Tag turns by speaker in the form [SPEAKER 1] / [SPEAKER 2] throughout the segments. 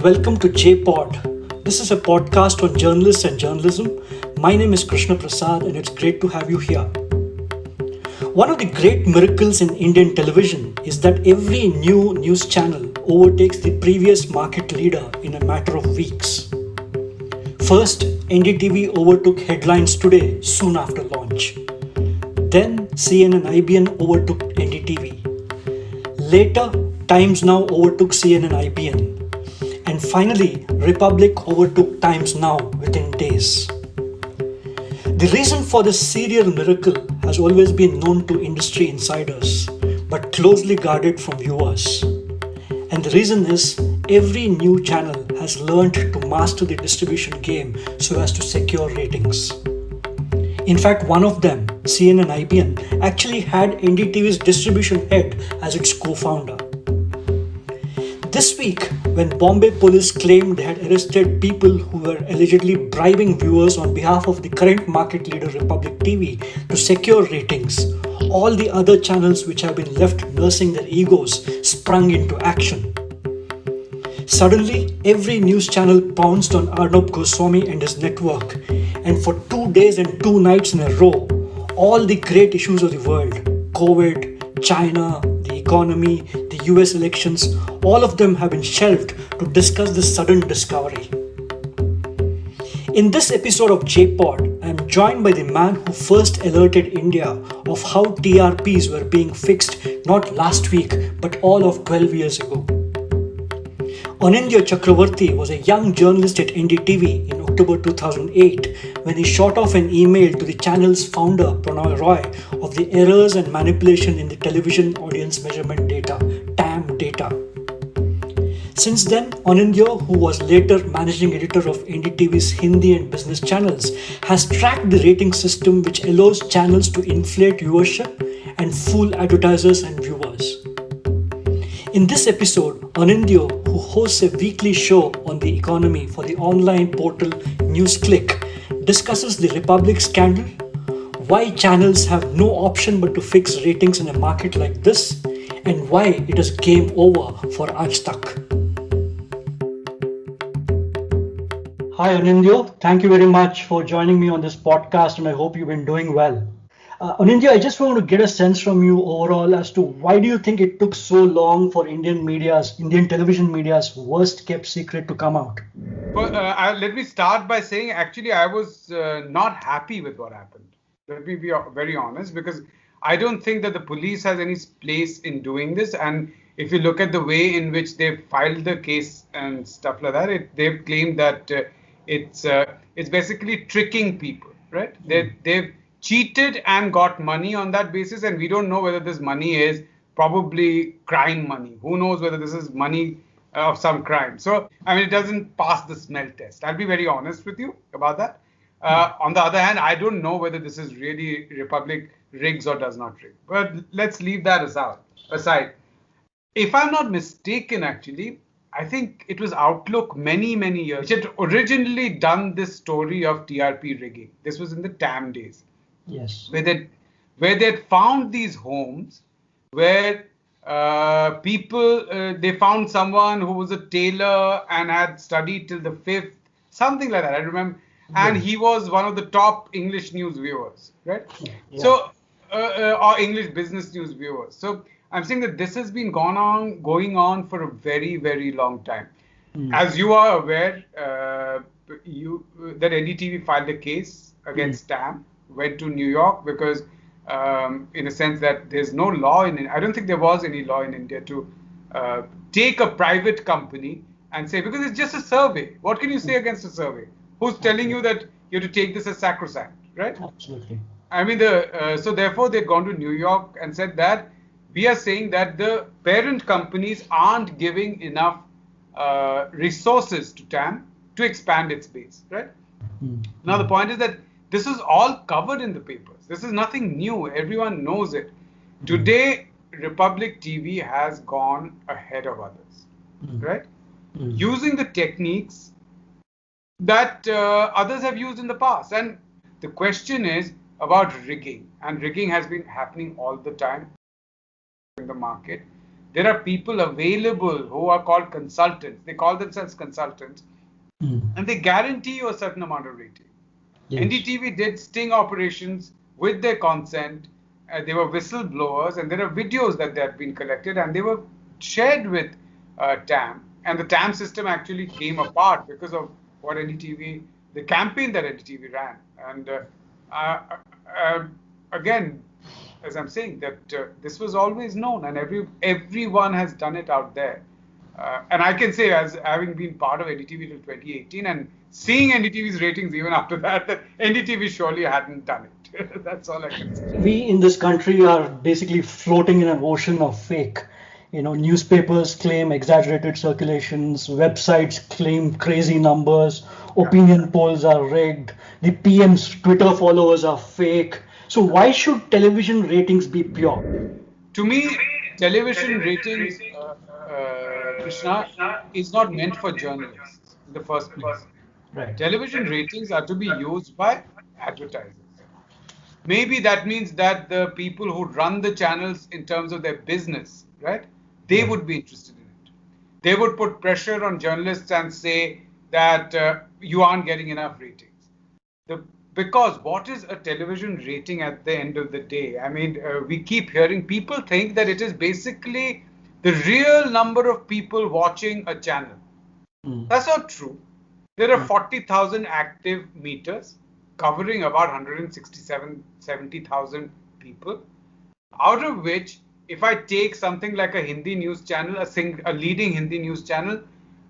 [SPEAKER 1] welcome to JPod. This is a podcast on journalists and journalism. My name is Krishna Prasad and it's great to have you here. One of the great miracles in Indian television is that every new news channel overtakes the previous market leader in a matter of weeks. First, NDTV overtook Headlines Today soon after launch. Then, CNN-IBN overtook NDTV. Later, Times Now overtook CNN-IBN. And finally, Republic overtook Times Now within days. The reason for this serial miracle has always been known to industry insiders, but closely guarded from viewers. And the reason is, every new channel has learned to master the distribution game so as to secure ratings. In fact, one of them, CNN-IBN, actually had NDTV's distribution head as its co-founder. This week, when Bombay police claimed they had arrested people who were allegedly bribing viewers on behalf of the current market leader Republic TV to secure ratings, all the other channels which have been left nursing their egos sprung into action. Suddenly, every news channel pounced on Arnab Goswami and his network, and for 2 days and 2 nights in a row, all the great issues of the world, COVID, China, the economy, the US elections, all of them have been shelved to discuss this sudden discovery. In this episode of JPod, I am joined by the man who first alerted India of how TRPs were being fixed not last week but all of 12 years ago. Aunindyo Chakravarty was a young journalist at NDTV in October 2008 when he shot off an email to the channel's founder Pranoy Roy of the errors and manipulation in the television audience measurement data, TAM data. Since then, Aunindyo, who was later managing editor of NDTV's Hindi and business channels, has tracked the rating system which allows channels to inflate viewership and fool advertisers and viewers. In this episode, Aunindyo, who hosts a weekly show on the economy for the online portal NewsClick, discusses the Republic scandal, why channels have no option but to fix ratings in a market like this, and why it is game over for Aaj Tak. Hi Aunindyo, thank you very much for joining me on this podcast and I hope you've been doing well. Aunindyo, I just want to get a sense from you overall as to why do you think it took so long for Indian television media's worst kept secret to come out?
[SPEAKER 2] Well, let me start by saying actually I was not happy with what happened. Let me be very honest, because I don't think that the police has any place in doing this. And if you look at the way in which they've filed the case and stuff like that, they've claimed that it's basically tricking people, right? They've cheated and got money on that basis, and we don't know whether this money is probably crime money. Who knows whether this is money of some crime. So, I mean, it doesn't pass the smell test. I'll be very honest with you about that. On the other hand, I don't know whether this is really Republic rigs or does not rig. But let's leave that aside. If I'm not mistaken, actually, I think it was Outlook many years, which had originally done this story of TRP rigging. This was in the TAM days.
[SPEAKER 1] Yes.
[SPEAKER 2] Where they'd found these homes where they found someone who was a tailor and had studied till the 5th, something like that, I remember. And he was one of the top English news viewers, right? Yeah. So, or English business news viewers. So, I'm saying that this has been going on for a very long time. As you are aware, that NDTV filed a case against TAM, went to New York because, in a sense that there's no law in India. I don't think there was any law in India to take a private company and say, because it's just a survey. What can you say against a survey? Who's telling you that you have to take this as sacrosanct, right?
[SPEAKER 1] Absolutely.
[SPEAKER 2] I mean, so therefore they've gone to New York and said that we are saying that the parent companies aren't giving enough resources to TAM to expand its base, right? Now, the point is that this is all covered in the papers. This is nothing new. Everyone knows it. Today, Republic TV has gone ahead of others, right? Using the techniques that others have used in the past. And the question is about rigging. And rigging has been happening all the time in the market. There are people available who are called consultants. They call themselves consultants, and they guarantee you a certain amount of rating.
[SPEAKER 1] Yes.
[SPEAKER 2] NDTV did sting operations with their consent. They were whistleblowers, and there are videos that they had been collected, and they were shared with TAM. And the TAM system actually came apart because of what NDTV, the campaign that NDTV ran. And uh, uh, again, as I'm saying, that this was always known, and everyone has done it out there. And I can say, as having been part of NDTV till 2018 and seeing NDTV's ratings even after that, that NDTV surely hadn't done it. That's all I can say.
[SPEAKER 1] We in this country are basically floating in an ocean of fake. Newspapers claim exaggerated circulations, websites claim crazy numbers, opinion polls are rigged, the PM's Twitter followers are fake. So why should television ratings be pure?
[SPEAKER 2] To me, television ratings, Krishna, is not meant for journalists in the first place.
[SPEAKER 1] Right.
[SPEAKER 2] Television ratings are to be used by advertisers. Maybe that means that the people who run the channels in terms of their business, right, they
[SPEAKER 1] Right.
[SPEAKER 2] would be interested in it. They would put pressure on journalists and say that you aren't getting enough ratings. The, because what is a television rating at the end of the day? I mean, we keep hearing people think that it is basically the real number of people watching a channel.
[SPEAKER 1] Mm.
[SPEAKER 2] That's not true. There are
[SPEAKER 1] Mm.
[SPEAKER 2] 40,000 active meters covering about 167, 70,000 people, out of which, if I take something like a Hindi news channel, a leading Hindi news channel,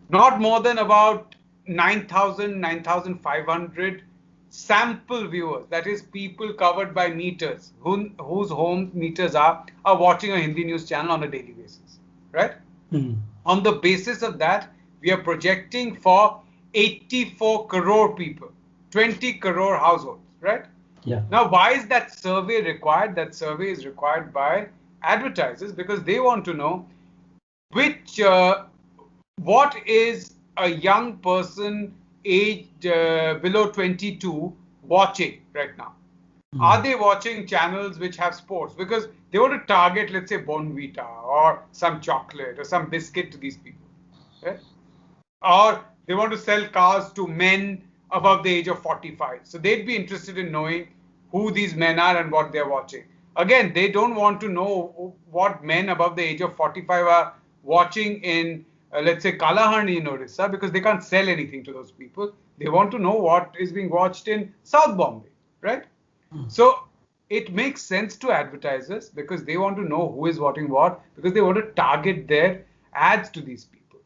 [SPEAKER 2] not more than about 9,000, 9,500 sample viewers, that is people covered by meters, whose home meters are watching a Hindi news channel on a daily basis, right?
[SPEAKER 1] Mm.
[SPEAKER 2] On the basis of that, we are projecting for 84 crore people, 20 crore households, right?
[SPEAKER 1] Yeah.
[SPEAKER 2] Now, why is that survey required? That survey is required by advertisers because they want to know which, what is a young person aged below 22 watching right now? Are
[SPEAKER 1] Mm.
[SPEAKER 2] they watching channels which have sports? Because they want to target, let's say, Bonvita or some chocolate or some biscuit to these people. Right? Or they want to sell cars to men above the age of 45. So they'd be interested in knowing who these men are and what they're watching. Again, they don't want to know what men above the age of 45 are watching in, let's say, Kalahani in Orissa because they can't sell anything to those people. They want to know what is being watched in South Bombay, right? So it makes sense to advertisers because they want to know who is watching what because they want to target their ads to these people.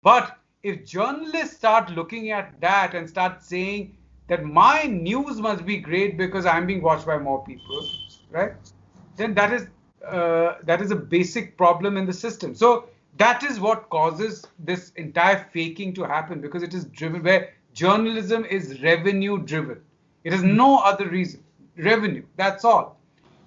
[SPEAKER 2] But if journalists start looking at that and start saying that my news must be great because I'm being watched by more people, right? Then that is a basic problem in the system. So that is what causes this entire faking to happen because it is driven where journalism is revenue driven. It is no other reason. Revenue. That's all.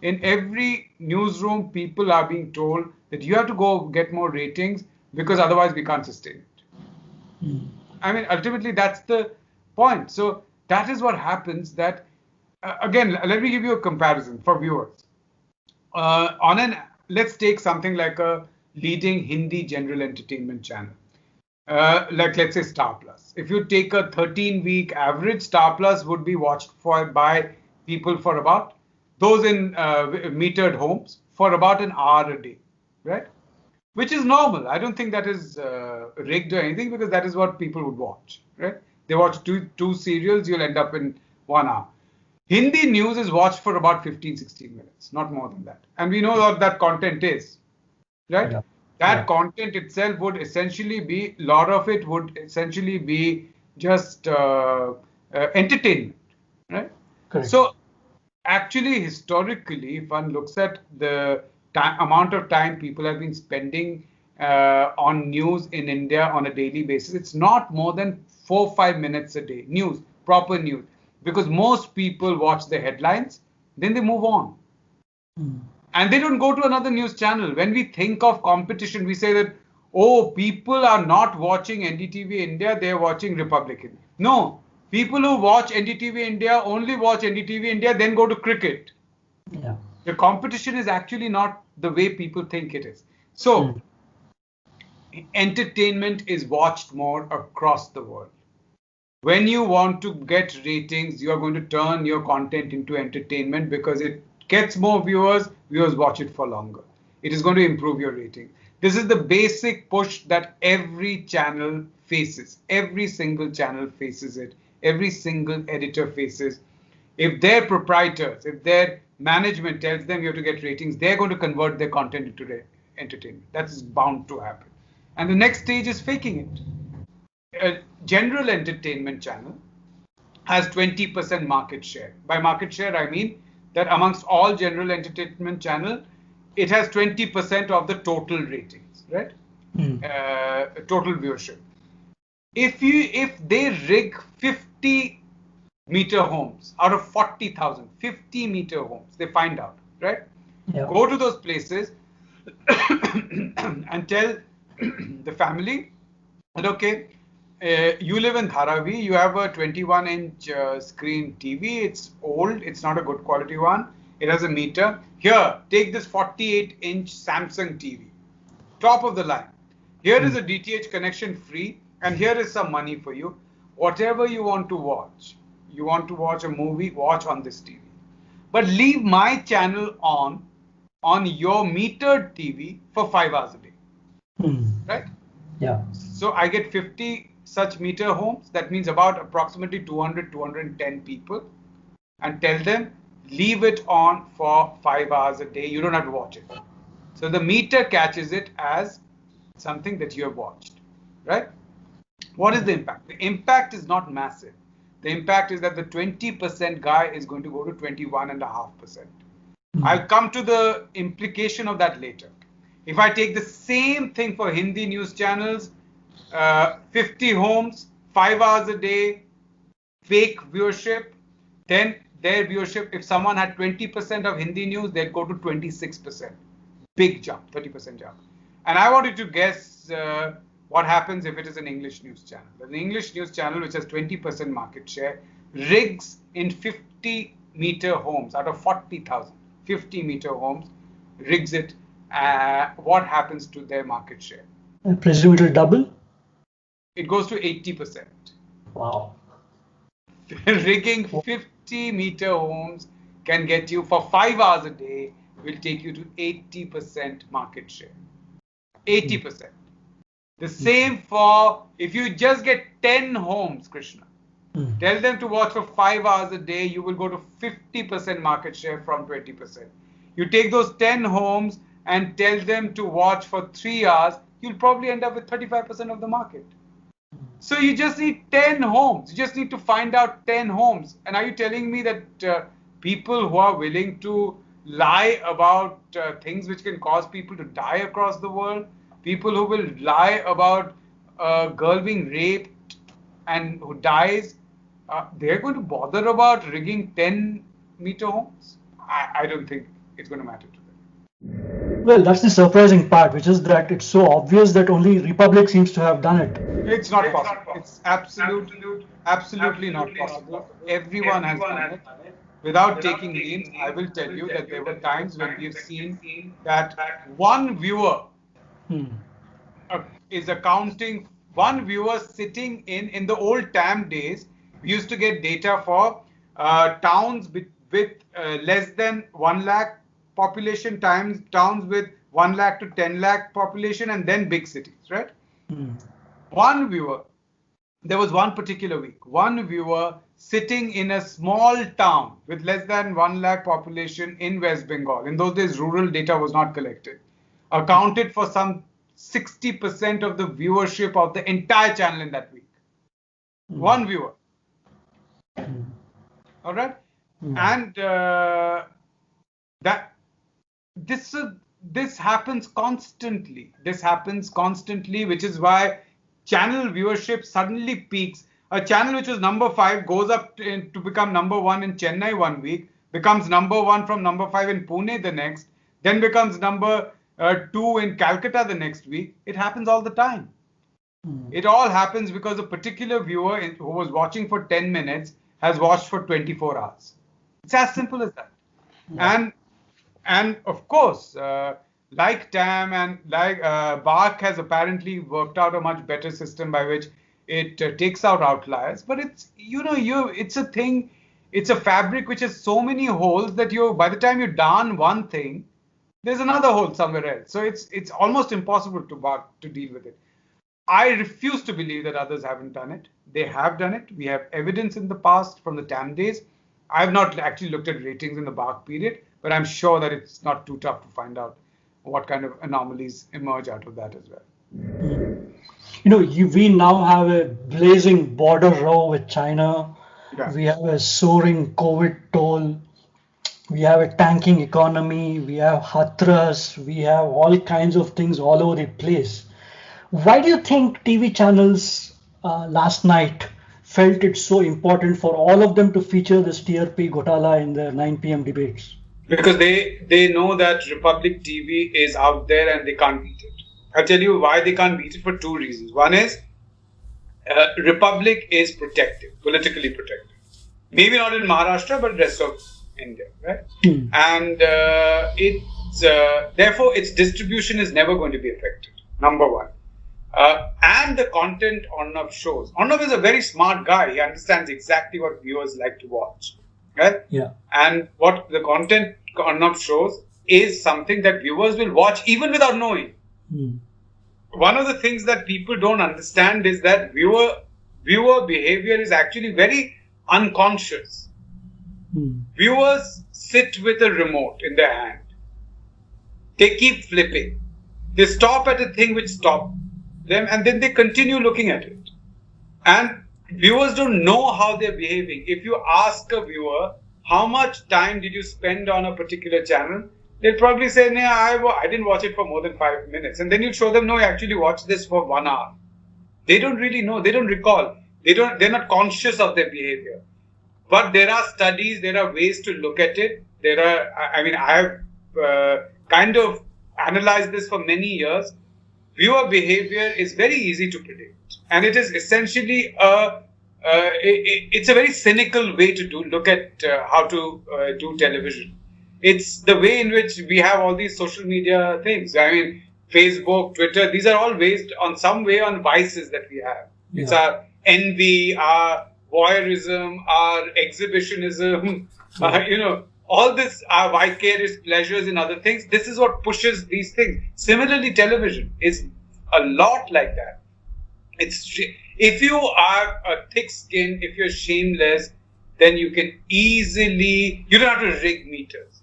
[SPEAKER 2] In every newsroom, people are being told that you have to go get more ratings because otherwise we can't sustain it. I mean, ultimately, that's the point. So that is what happens. That again, let me give you a comparison for viewers. Let's take something like a leading Hindi general entertainment channel, like let's say Star Plus. If you take a 13-week average, Star Plus would be watched for by people for about those in metered homes for about an hour a day, right? Which is normal. I don't think that is rigged or anything because that is what people would watch, right? They watch two serials, you'll end up in 1 hour. Hindi news is watched for about 15, 16 minutes, not more than that. And we know what that content is, right?
[SPEAKER 1] Yeah.
[SPEAKER 2] That
[SPEAKER 1] Yeah.
[SPEAKER 2] content itself would essentially be, a lot of it would essentially be just entertainment, right?
[SPEAKER 1] Correct.
[SPEAKER 2] So actually, historically, if one looks at the amount of time people have been spending on news in India on a daily basis, it's not more than 4 or 5 minutes a day. News, proper news, because most people watch the headlines, then they move on. And they don't go to another news channel. When we think of competition, we say that, oh, people are not watching NDTV India, they're watching Republican. No, people who watch NDTV India only watch NDTV India, then go to cricket.
[SPEAKER 1] Yeah.
[SPEAKER 2] The competition is actually not the way people think it is. So,
[SPEAKER 1] Mm.
[SPEAKER 2] entertainment is watched more across the world. When you want to get ratings, you are going to turn your content into entertainment because it gets more viewers, viewers watch it for longer. It is going to improve your rating. This is the basic push that every channel faces. Every single channel faces it. Every single editor faces. If their proprietors, if their management tells them you have to get ratings, they're going to convert their content into entertainment. That is bound to happen. And the next stage is faking it. A general entertainment channel has 20% market share. By market share, I mean that amongst all general entertainment channel, it has 20% of the total ratings, right? Total viewership. If they rig 50-meter homes out of 40,000, 50-meter homes, they find out, right?
[SPEAKER 1] Yeah.
[SPEAKER 2] Go to those places and tell the family that, okay, you live in Dharavi, you have a 21-inch screen TV, it's old, it's not a good quality one, it has a meter. Here, take this 48-inch Samsung TV, top of the line. Here is a DTH connection free, and here is some money for you. Whatever you want to watch a movie, watch on this TV. But leave my channel on your metered TV for 5 hours a day, right?
[SPEAKER 1] Yeah.
[SPEAKER 2] So I get 50 such meter homes. That means about approximately 210 people, and tell them leave it on for 5 hours a day. You don't have to watch it. So the meter catches it as something that you have watched, right? What is the impact? The impact is not massive. The impact is that the 20% guy is going to go to 21.5%. I'll come to the implication of that later. If I take the same thing for Hindi news channels, 50 homes, 5 hours a day, fake viewership, then their viewership, if someone had 20% of Hindi news, they'd go to 26%. Big jump, 30% jump. And I want you to guess what happens if it is an English news channel. An English news channel which has 20% market share rigs in 50-meter homes out of 40,000, 50-meter homes, rigs it. What happens to their market share?
[SPEAKER 1] I presume it will double?
[SPEAKER 2] It goes to 80%.
[SPEAKER 1] Wow.
[SPEAKER 2] Rigging 50-meter homes can get you for 5 hours a day, will take you to 80% market share. 80%. The same for if you just get 10 homes, Krishna. Tell them to watch for 5 hours a day, you will go to 50% market share from 20%. You take those 10 homes and tell them to watch for 3 hours, you'll probably end up with 35% of the market. So you just need 10 homes. You just need to find out 10 homes. And are you telling me that people who are willing to lie about things which can cause people to die across the world, people who will lie about a girl being raped and who dies, they're going to bother about rigging 10-meter homes? I don't think it's going to matter to them.
[SPEAKER 1] Well, that's the surprising part, which is that it's so obvious that only Republic seems to have done it.
[SPEAKER 2] It's not possible. It's absolutely not possible. Everyone has done it. Without taking names, I will tell you that there were times when we've seen that one viewer is accounting, one viewer sitting in the old TAM days, we used to get data for towns with less than 1 lakh population, towns with 1 lakh to 10 lakh population, and then big cities, right? One viewer, there was one particular week, one viewer sitting in a small town with less than 1 lakh population in West Bengal. In those days, rural data was not collected. Accounted for some 60% of the viewership of the entire channel in that week. One viewer. All right? And that this happens constantly. This happens constantly, which is why channel viewership suddenly peaks. A channel which was number 5 goes up to become number 1 in Chennai one week, becomes number 1 from number 5 in Pune the next, then becomes number 2 in Calcutta the next week. It happens all the time. It all happens because a particular viewer who was watching for 10 minutes has watched for 24 hours. It's as simple as that. And of course, like TAM and like Bark has apparently worked out a much better system by which it takes out outliers. But it's a thing, it's a fabric which has so many holes that by the time you darn one thing, there's another hole somewhere else. So it's almost impossible to deal with it. I refuse to believe that others haven't done it. They have done it. We have evidence in the past from the TAM days. I've not actually looked at ratings in the Bark period, but I'm sure that it's not too tough to find out what kind of anomalies emerge out of that as well.
[SPEAKER 1] We now have a blazing border row with China.
[SPEAKER 2] Yeah.
[SPEAKER 1] We have a soaring COVID toll. We have a tanking economy. We have Hathras. We have all kinds of things all over the place. Why do you think TV channels last night felt it so important for all of them to feature this TRP Gotala in the 9 p.m. debates?
[SPEAKER 2] Because they know that Republic TV is out there and they can't beat it. I'll tell you why they can't beat it for two reasons. One is Republic is protective, politically protective. Maybe not in Maharashtra, but rest of India, right? And therefore its distribution is never going to be affected. Number one. And the content Arnab shows. Arnab is a very smart guy. He understands exactly what viewers like to watch, right?
[SPEAKER 1] Yeah.
[SPEAKER 2] And what the content Arnab shows is something that viewers will watch even without knowing. One of the things that people don't understand is that viewer behavior is actually very unconscious. Viewers sit with a remote in their hand. They keep flipping. They stop at a thing which stops them and then they continue looking at it. And viewers don't know how they're behaving. If you ask a viewer, how much time did you spend on a particular channel? They'll probably say, no, I didn't watch it for more than 5 minutes. And then you show them, no, I actually watched this for 1 hour. They don't really know. They don't recall. They're not conscious of their behavior. But there are studies, there are ways to look at it. I have kind of analyzed this for many years. Viewer behavior is very easy to predict. And it is essentially it's a very cynical way to look at how to do television. It's the way in which we have all these social media things. I mean, Facebook, Twitter, these are all based on some way on vices that we have. Yeah. It's our envy, our voyeurism, our exhibitionism, all this, our vicarious pleasures in other things. This is what pushes these things. Similarly, television is a lot like that. If you are a thick skin, if you're shameless, then you can you don't have to rig meters.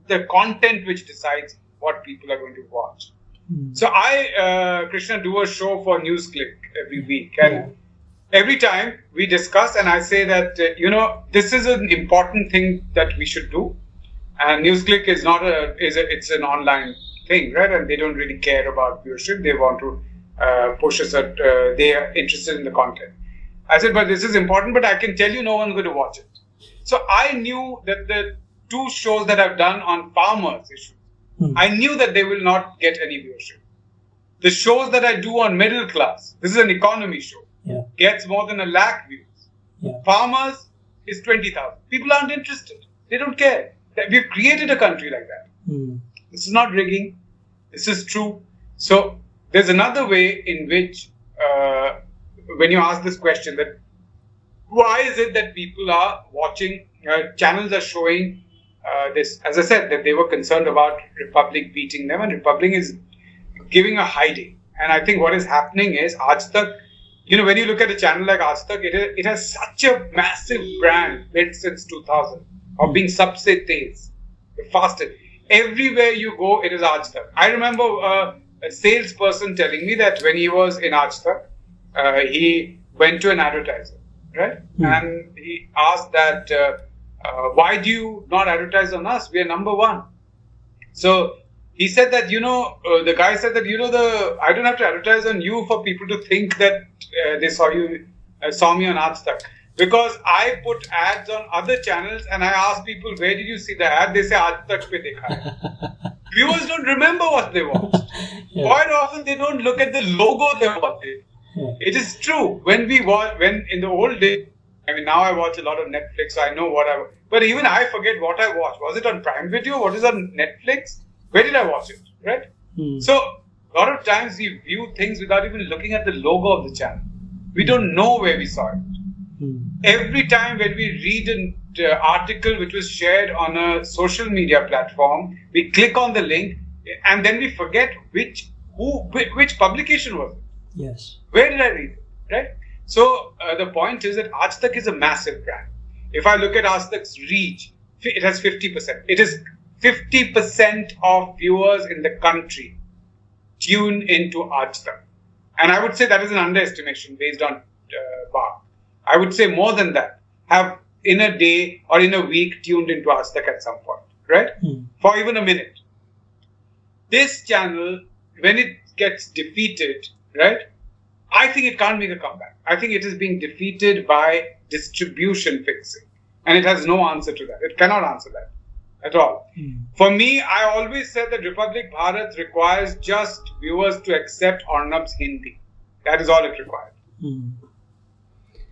[SPEAKER 2] The content which decides what people are going to watch. So I, Krishna, do a show for NewsClick every week. And every time we discuss and I say that, this is an important thing that we should do. And NewsClick is it's an online thing, right? And they don't really care about viewership. They want to push us at, they are interested in the content. I said, but this is important, but I can tell you no one's going to watch it. So I knew that the 2 shows that I've done on farmers issues, I knew that they will not get any viewership. The shows that I do on middle class, this is an economy show, gets more than 1 lakh views. Farmers is 20,000. People aren't interested. They don't care. We've created a country like that. This is not rigging. This is true. So there's another way in which, when you ask this question, that why is it that people are watching, channels are showing this? As I said, that they were concerned about Republic beating them, and Republic is giving a hiding. And I think what is happening is Aaj Tak, when you look at a channel like Aaj Tak, it has such a massive brand built since 2000 of being sabse tez, the fastest. Everywhere you go, it is Aaj Tak. I remember a salesperson telling me that when he was in Aaj Tak, he went to an advertiser, right? And he asked that, why do you not advertise on us? We are number 1. So he said that, the guy said that, I don't have to advertise on you for people to think that they saw me on Aaj Tak. Because I put ads on other channels and I ask people, where did you see the ad? They say, Aaj Tak pe dekha hai. Viewers don't remember what they watched. Quite often they don't look at the logo they watched. It is true. When in the old days, now I watch a lot of Netflix, so I know but even I forget what I watched. Was it on Prime Video? What is on Netflix? Where did I watch it? Right? So a lot of times we view things without even looking at the logo of the channel. We don't know where we saw it. Every time when we read an article which was shared on a social media platform, we click on the link and then we forget which publication was it.
[SPEAKER 1] Yes.
[SPEAKER 2] Where did I read it? Right? So the point is that Aaj Tak is a massive brand. If I look at Aaj Tak's reach, it has 50%. It is 50% of viewers in the country tune into Aaj Tak. And I would say that is an underestimation based on BAR. I would say more than that, have in a day or in a week tuned into Aaj Tak at some point, right? For even a minute. This channel, when it gets defeated, right, I think it can't make a comeback. I think it is being defeated by distribution fixing. And it has no answer to that. It cannot answer that at all. For me, I always said that Republic Bharat requires just viewers to accept Arnab's Hindi. That is all it required.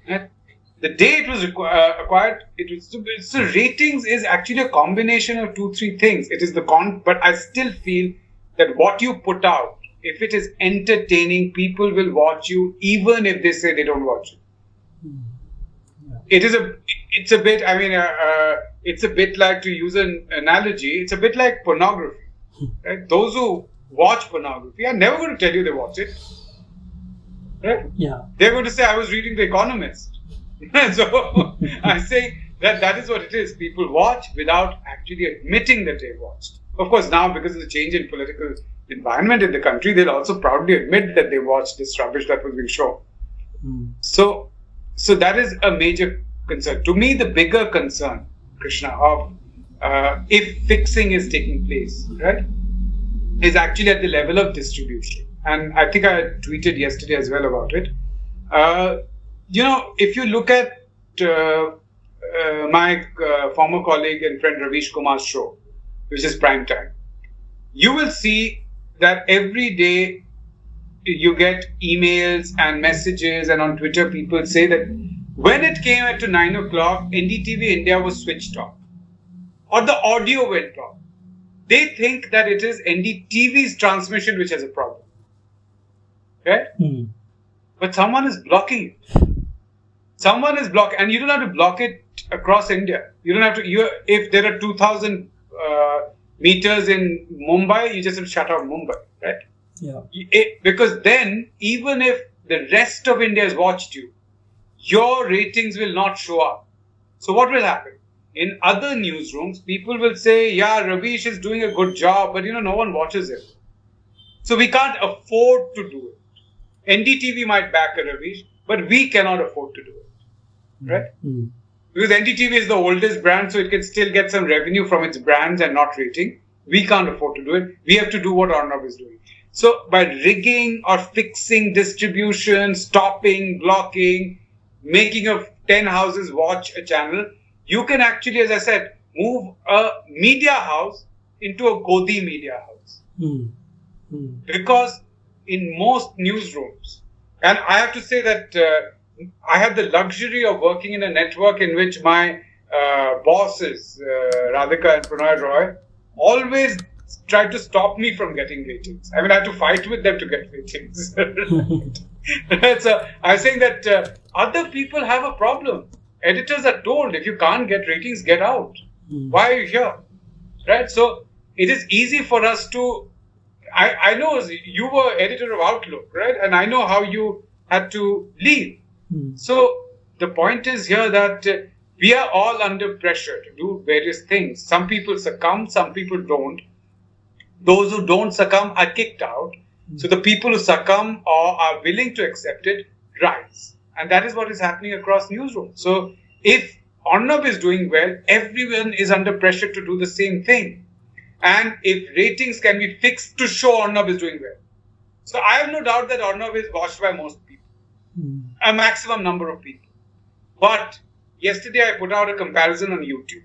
[SPEAKER 2] Right? The day it was acquired, so ratings is actually a combination of 2-3 things. It is but I still feel that what you put out, if it is entertaining, people will watch you even if they say they don't watch you. It's a bit, it's a bit like, to use an analogy, it's a bit like pornography. Right? Those who watch pornography are never going to tell you they watch it. Right?
[SPEAKER 1] Yeah.
[SPEAKER 2] They're going to say, I was reading The Economist. So I say that is what it is. People watch without actually admitting that they watched. Of course, now because of the change in political environment in the country, they'll also proudly admit that they watched this rubbish that was being shown. So that is a major concern. To me, the bigger concern, Krishna, of if fixing is taking place, right, is actually at the level of distribution. And I think I tweeted yesterday as well about it. If you look at my former colleague and friend Ravish Kumar's show, which is Prime Time, you will see that every day you get emails and messages, and on Twitter people say that when it came at to 9 o'clock, NDTV India was switched off, or the audio went off. They think that it is NDTV's transmission which has a problem. Right? But someone is blocking it. Someone is blocking, and you don't have to block it across India. You don't have to. If there are 2,000 meters in Mumbai, you just have to shut out Mumbai, right?
[SPEAKER 1] Yeah.
[SPEAKER 2] Because then, even if the rest of India has watched you, your ratings will not show up. So what will happen? In other newsrooms, people will say, yeah, Ravish is doing a good job, but no one watches him. So we can't afford to do it. NDTV might back a Ravish, but we cannot afford to do it. Right? Because NDTV is the oldest brand, so it can still get some revenue from its brands and not rating. We can't afford to do it. We have to do what Arnab is doing. So by rigging or fixing distribution, stopping, blocking, making 10 houses watch a channel, you can actually, as I said, move a media house into a Godi media house. Because in most newsrooms, and I have to say that I have the luxury of working in a network in which my bosses, Radhika and Pranay Roy, always try to stop me from getting ratings. I have to fight with them to get ratings. So I'm saying that other people have a problem. Editors are told, if you can't get ratings, get out. Why are you here? Right? So it is easy for us to... I know you were editor of Outlook, right? And I know how you had to leave. So the point is here that we are all under pressure to do various things. Some people succumb, some people don't. Those who don't succumb are kicked out. So the people who succumb or are willing to accept it rise. And that is what is happening across newsrooms. So if Arnab is doing well, everyone is under pressure to do the same thing. And if ratings can be fixed to show Arnab is doing well. So I have no doubt that Arnab is watched by most people. A maximum number of people. But yesterday I put out a comparison on YouTube.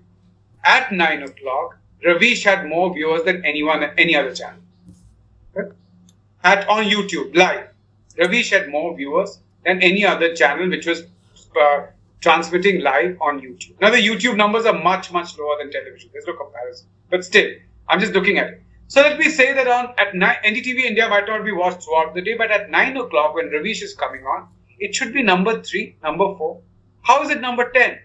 [SPEAKER 2] At 9 o'clock, Ravish had more viewers than any other channel. Okay? On YouTube, live, Ravish had more viewers than any other channel which was transmitting live on YouTube. Now the YouTube numbers are much, much lower than television. There's no comparison. But still, I'm just looking at it. So let me say that at NDTV India might not be watched throughout the day, but at 9 o'clock when Ravish is coming on, it should be number 3, number 4. How is it number 10?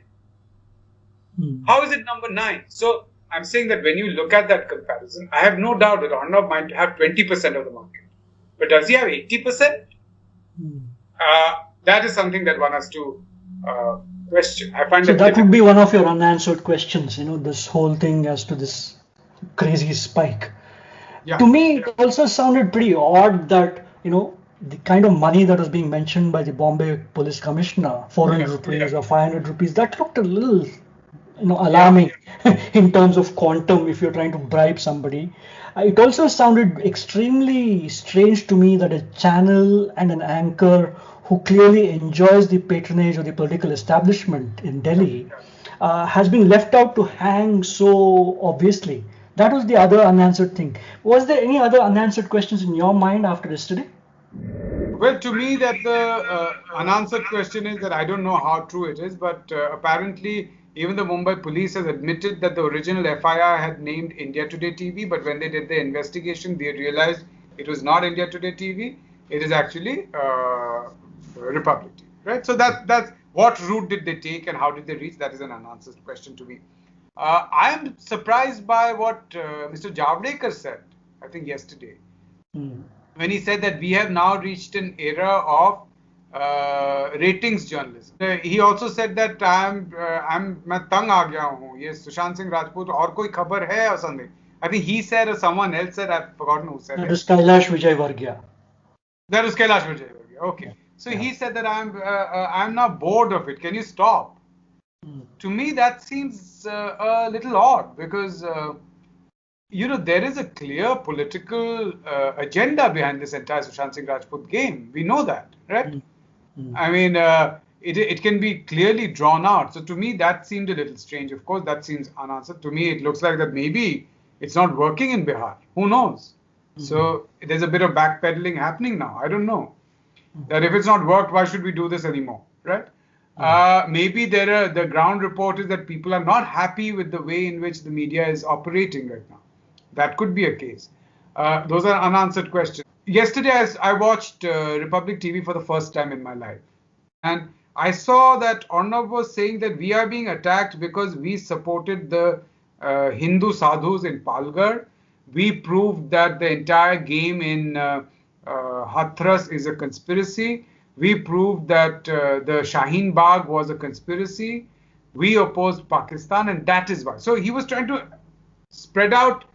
[SPEAKER 2] How is it number 9? So I'm saying that when you look at that comparison, I have no doubt that Arnav might have 20% of the market. But does he have 80%? That is something that one has to question. I find
[SPEAKER 1] So
[SPEAKER 2] that
[SPEAKER 1] that would
[SPEAKER 2] difficult.
[SPEAKER 1] be one of your unanswered questions, this whole thing as to this crazy spike.
[SPEAKER 2] Yeah.
[SPEAKER 1] To me, it also sounded pretty odd that, the kind of money that was being mentioned by the Bombay Police Commissioner, 400 rupees or 500 rupees, that looked a little, alarming in terms of quantum if you're trying to bribe somebody. It also sounded extremely strange to me that a channel and an anchor who clearly enjoys the patronage of the political establishment in Delhi has been left out to hang so obviously. That was the other unanswered thing. Was there any other unanswered questions in your mind after yesterday?
[SPEAKER 2] Well, to me, that the unanswered question is that I don't know how true it is, but apparently, even the Mumbai police has admitted that the original FIR had named India Today TV, but when they did the investigation, they realized it was not India Today TV. It is actually Republic TV, right? So that's what route did they take and how did they reach? That is an unanswered question to me. I am surprised by what Mr. Javadekar said, I think yesterday, when he said that we have now reached an era of ratings journalism. He also said that मैं तंग आ गया हूँ ये सुशांत सिंह राजपूत और कोई खबर है or something. I think he said or someone else said, I've forgotten who said
[SPEAKER 1] That
[SPEAKER 2] it.
[SPEAKER 1] is Kailash Vijay Varghya.
[SPEAKER 2] That was Kailash Vijay. Okay. So he said that I'm now bored of it. Can you stop? To me, that seems a little odd because there is a clear political agenda behind this entire Sushant Singh Rajput game. We know that, right? I mean, it can be clearly drawn out. So to me, that seemed a little strange. Of course, that seems unanswered. To me, it looks like that maybe it's not working in Bihar. Who knows? So there's a bit of backpedaling happening now. I don't know. That if it's not worked, why should we do this anymore, right? Maybe the ground report is that people are not happy with the way in which the media is operating right now. That could be a case. Those are unanswered questions. Yesterday, I watched Republic TV for the first time in my life. And I saw that Arnav was saying that we are being attacked because we supported the Hindu sadhus in Palghar. We proved that the entire game in Hathras is a conspiracy. We proved that the Shaheen Bagh was a conspiracy. We opposed Pakistan, and that is why. So he was trying to spread out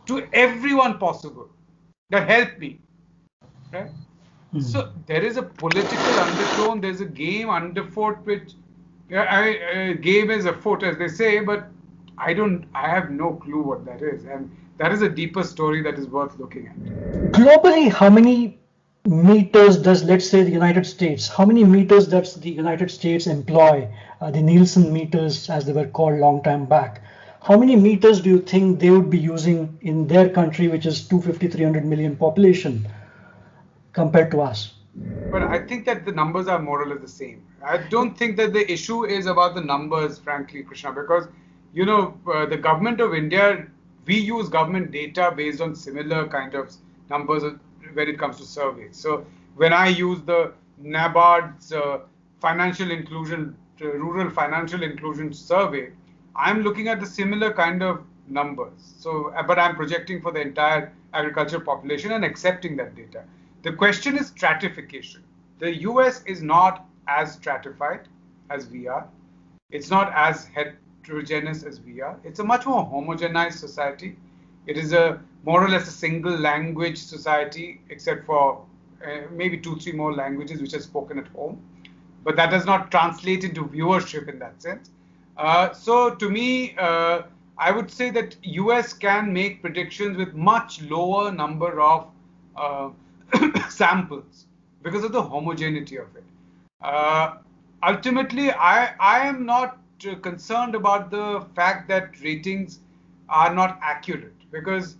[SPEAKER 2] to everyone possible that helped me, right? So there is a political undertone. There's a game underfoot, which game is afoot, as they say, but I have no clue what that is, and that is a deeper story that is worth looking at.
[SPEAKER 1] Globally, how many meters does, let's say, the United States, how many meters does the United States employ, the Nielsen meters as they were called long time back? How many meters do you think they would be using in their country, which is 250, 300 million population compared to us?
[SPEAKER 2] But I think that the numbers are more or less the same. I don't think that the issue is about the numbers, frankly, Krishna, because the government of India, we use government data based on similar kind of numbers when it comes to surveys. So when I use the NABARD's financial inclusion, rural financial inclusion survey, I'm looking at the similar kind of numbers. So, but I'm projecting for the entire agricultural population and accepting that data. The question is stratification. The US is not as stratified as we are. It's not as heterogeneous as we are. It's a much more homogenized society. It is a more or less a single language society, except for maybe 2, 3 more languages which are spoken at home. But that does not translate into viewership in that sense. So to me, I would say that US can make predictions with much lower number of samples because of the homogeneity of it. Ultimately, I am not concerned about the fact that ratings are not accurate because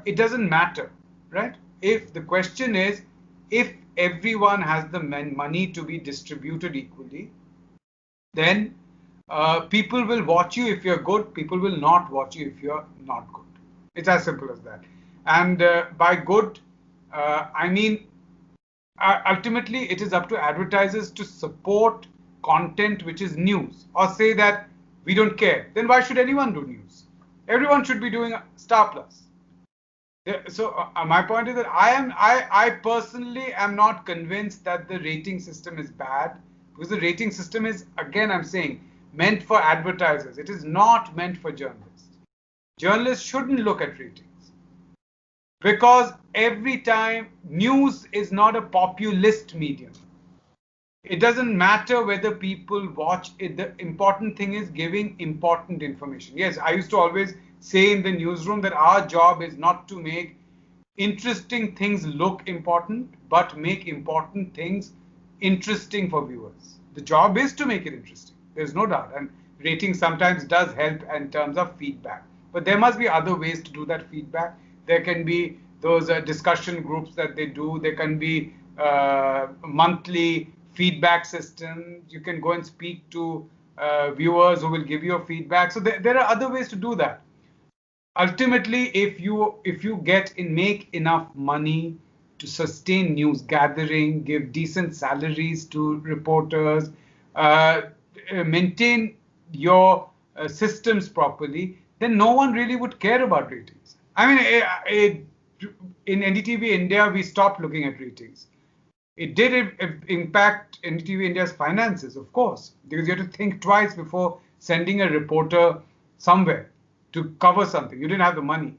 [SPEAKER 2] it doesn't matter, right? If the question is if everyone has the money to be distributed equally, then people will watch you if you're good, people will not watch you if you're not good. It's as simple as that. And by good, I mean ultimately it is up to advertisers to support content which is news, or say that we don't care. Then why should anyone do news? Everyone should be doing Star Plus. So my point is that I personally am not convinced that the rating system is bad, because the rating system is, again I'm saying, meant for advertisers. It is not meant for journalists. Journalists shouldn't look at ratings, because every time news is not a populist medium. It doesn't matter whether people watch it. The important thing is giving important information. Yes, I used to always say in the newsroom that our job is not to make interesting things look important, but make important things interesting for viewers. The job is to make it interesting. There's no doubt. And rating sometimes does help in terms of feedback. But there must be other ways to do that feedback. There can be those discussion groups that they do. There can be monthly feedback system. You can go and speak to viewers who will give you a feedback. So there are other ways to do that. Ultimately, if you make enough money to sustain news gathering, give decent salaries to reporters, maintain your systems properly, then no one really would care about ratings. I mean, in NDTV India, we stopped looking at ratings. It did impact NDTV India's finances, of course, because you have to think twice before sending a reporter somewhere to cover something. You didn't have the money.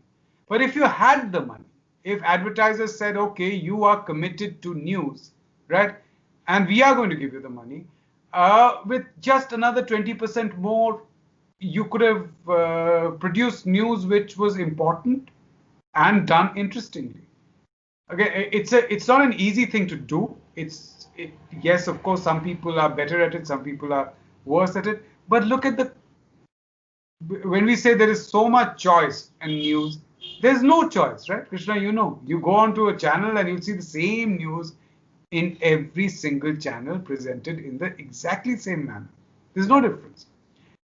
[SPEAKER 2] But if you had the money, if advertisers said, okay, you are committed to news, right, and we are going to give you the money, with just another 20% more, you could have produced news which was important and done interestingly. Okay, it's not an easy thing to do. Yes, of course, some people are better at it, some people are worse at it. But look at when we say there is so much choice in news, there's no choice, right, Krishna? You go onto a channel and you'll see the same news in every single channel presented in the exactly same manner. There's no difference.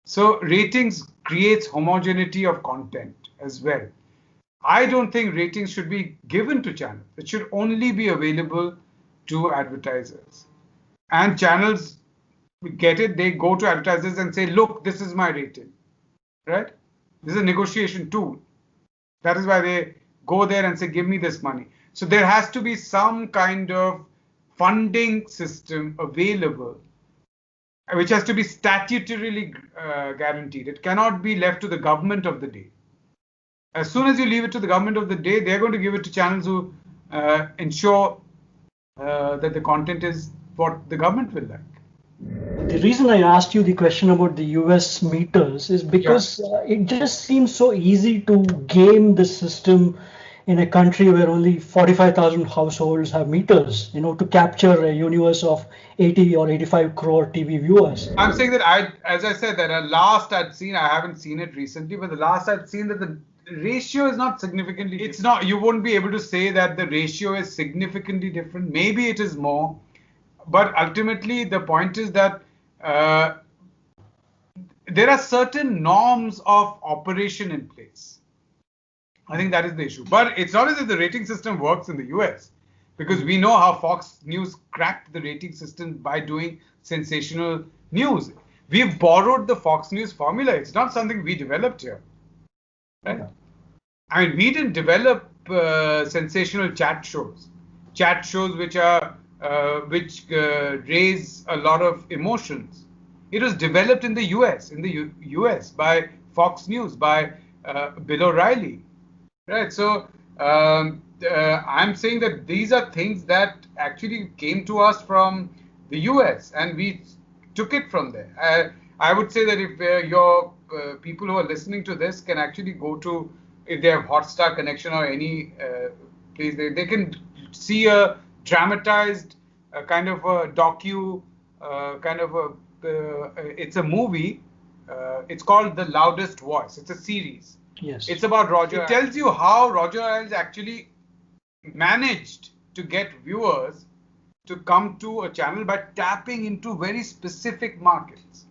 [SPEAKER 2] So ratings creates homogeneity of content as well. I don't think ratings should be given to channels. It should only be available to advertisers. And channels get it, they go to advertisers and say, look, this is my rating. Right? This is a negotiation tool. That is why they go there and say, give me this money. So there has to be some kind of funding system available, which has to be statutorily guaranteed. It cannot be left to the government of the day. As soon as you leave it to the government of the day, they're going to give it to channels who ensure that the content is what the government will like.
[SPEAKER 1] The reason I asked you the question about the US meters is because it just seems so easy to game the system in a country where only 45,000 households have meters, to capture a universe of 80 or 85 crore TV viewers.
[SPEAKER 2] I'm saying that as I said, that last I'd seen, I haven't seen it recently, but the last I'd seen that the ratio is not significantly, it's not, you won't be able to say that the ratio is significantly different. Maybe it is more, but ultimately the point is that there are certain norms of operation in place. I think that is the issue. But it's not as if the rating system works in the US, because we know how Fox News cracked the rating system by doing sensational news. We've borrowed the Fox News formula. It's not something we developed here. Right? I mean, we didn't develop sensational chat shows which raise a lot of emotions. It was developed in the US by Fox News, by Bill O'Reilly, right? So I'm saying that these are things that actually came to us from the US, and we took it from there. I would say that if your people who are listening to this can actually go to, if they have Hotstar connection or any place, they can see a dramatized kind of a docu, it's a movie. It's called The Loudest Voice. It's a series.
[SPEAKER 1] Yes.
[SPEAKER 2] It's about Roger. It tells you how Roger Ailes actually managed to get viewers to come to a channel by tapping into very specific markets.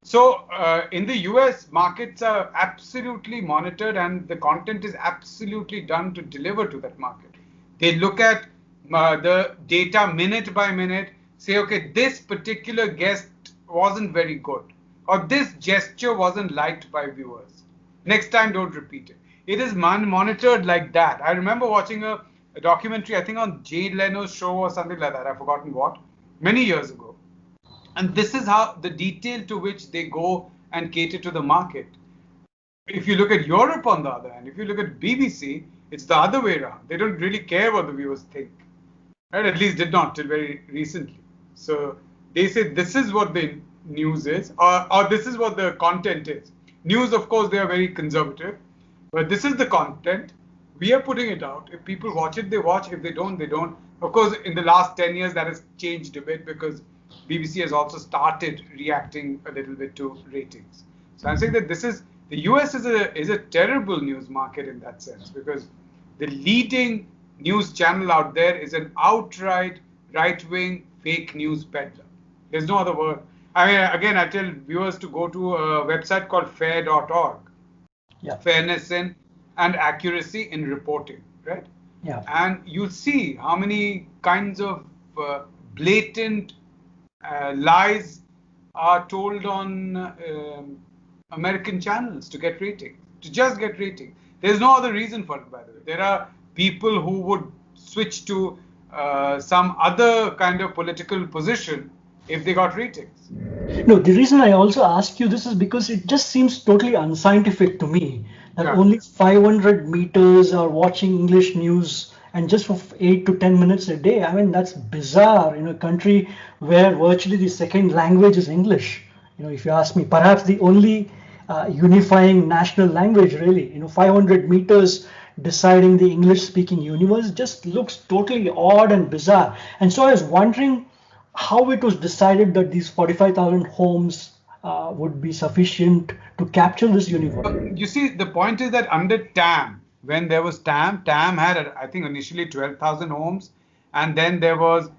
[SPEAKER 2] So in the US, markets are absolutely monitored and the content is absolutely done to deliver to that market. They look at the data minute by minute, say, okay, this particular guest wasn't very good, or this gesture wasn't liked by viewers. Next time, don't repeat it. It is monitored like that. I remember watching a documentary, I think on Jay Leno's show or something like that. I've forgotten what, many years ago. And this is how the detail to which they go and cater to the market. If you look at Europe on the other hand, if you look at BBC, it's the other way around. They don't really care what the viewers think. Right? At least did not till very recently. So they say this is what the news is, or this is what the content is. News, of course, they are very conservative, but this is the content. We are putting it out. If people watch it, they watch. If they don't, they don't. Of course, in the last 10 years, that has changed a bit because BBC has also started reacting a little bit to ratings. So I'm saying that the US is a terrible news market in that sense because the leading news channel out there is an outright right-wing fake news peddler. There's no other word. I mean, again, I tell viewers to go to a website called fair.org.
[SPEAKER 1] Yeah.
[SPEAKER 2] Fairness in and accuracy in reporting, right?
[SPEAKER 1] Yeah.
[SPEAKER 2] And you'll see how many kinds of blatant lies are told on American channels to get rating, to just get rating. There's no other reason for it, by the way. There are people who would switch to some other kind of political position if they got ratings.
[SPEAKER 1] No, the reason I also ask you this is because it just seems totally unscientific to me that
[SPEAKER 2] Yeah.
[SPEAKER 1] only 500 meters are watching English news and just for 8 to 10 minutes a day. I mean, that's bizarre in a country where virtually the second language is English. If you ask me, perhaps the only unifying national language, really. 500 meters deciding the English speaking universe just looks totally odd and bizarre. And so I was wondering how it was decided that these 45,000 homes would be sufficient to capture this universe.
[SPEAKER 2] You see, the point is that under TAM, when there was TAM had, I think, initially 12,000 homes, and then there was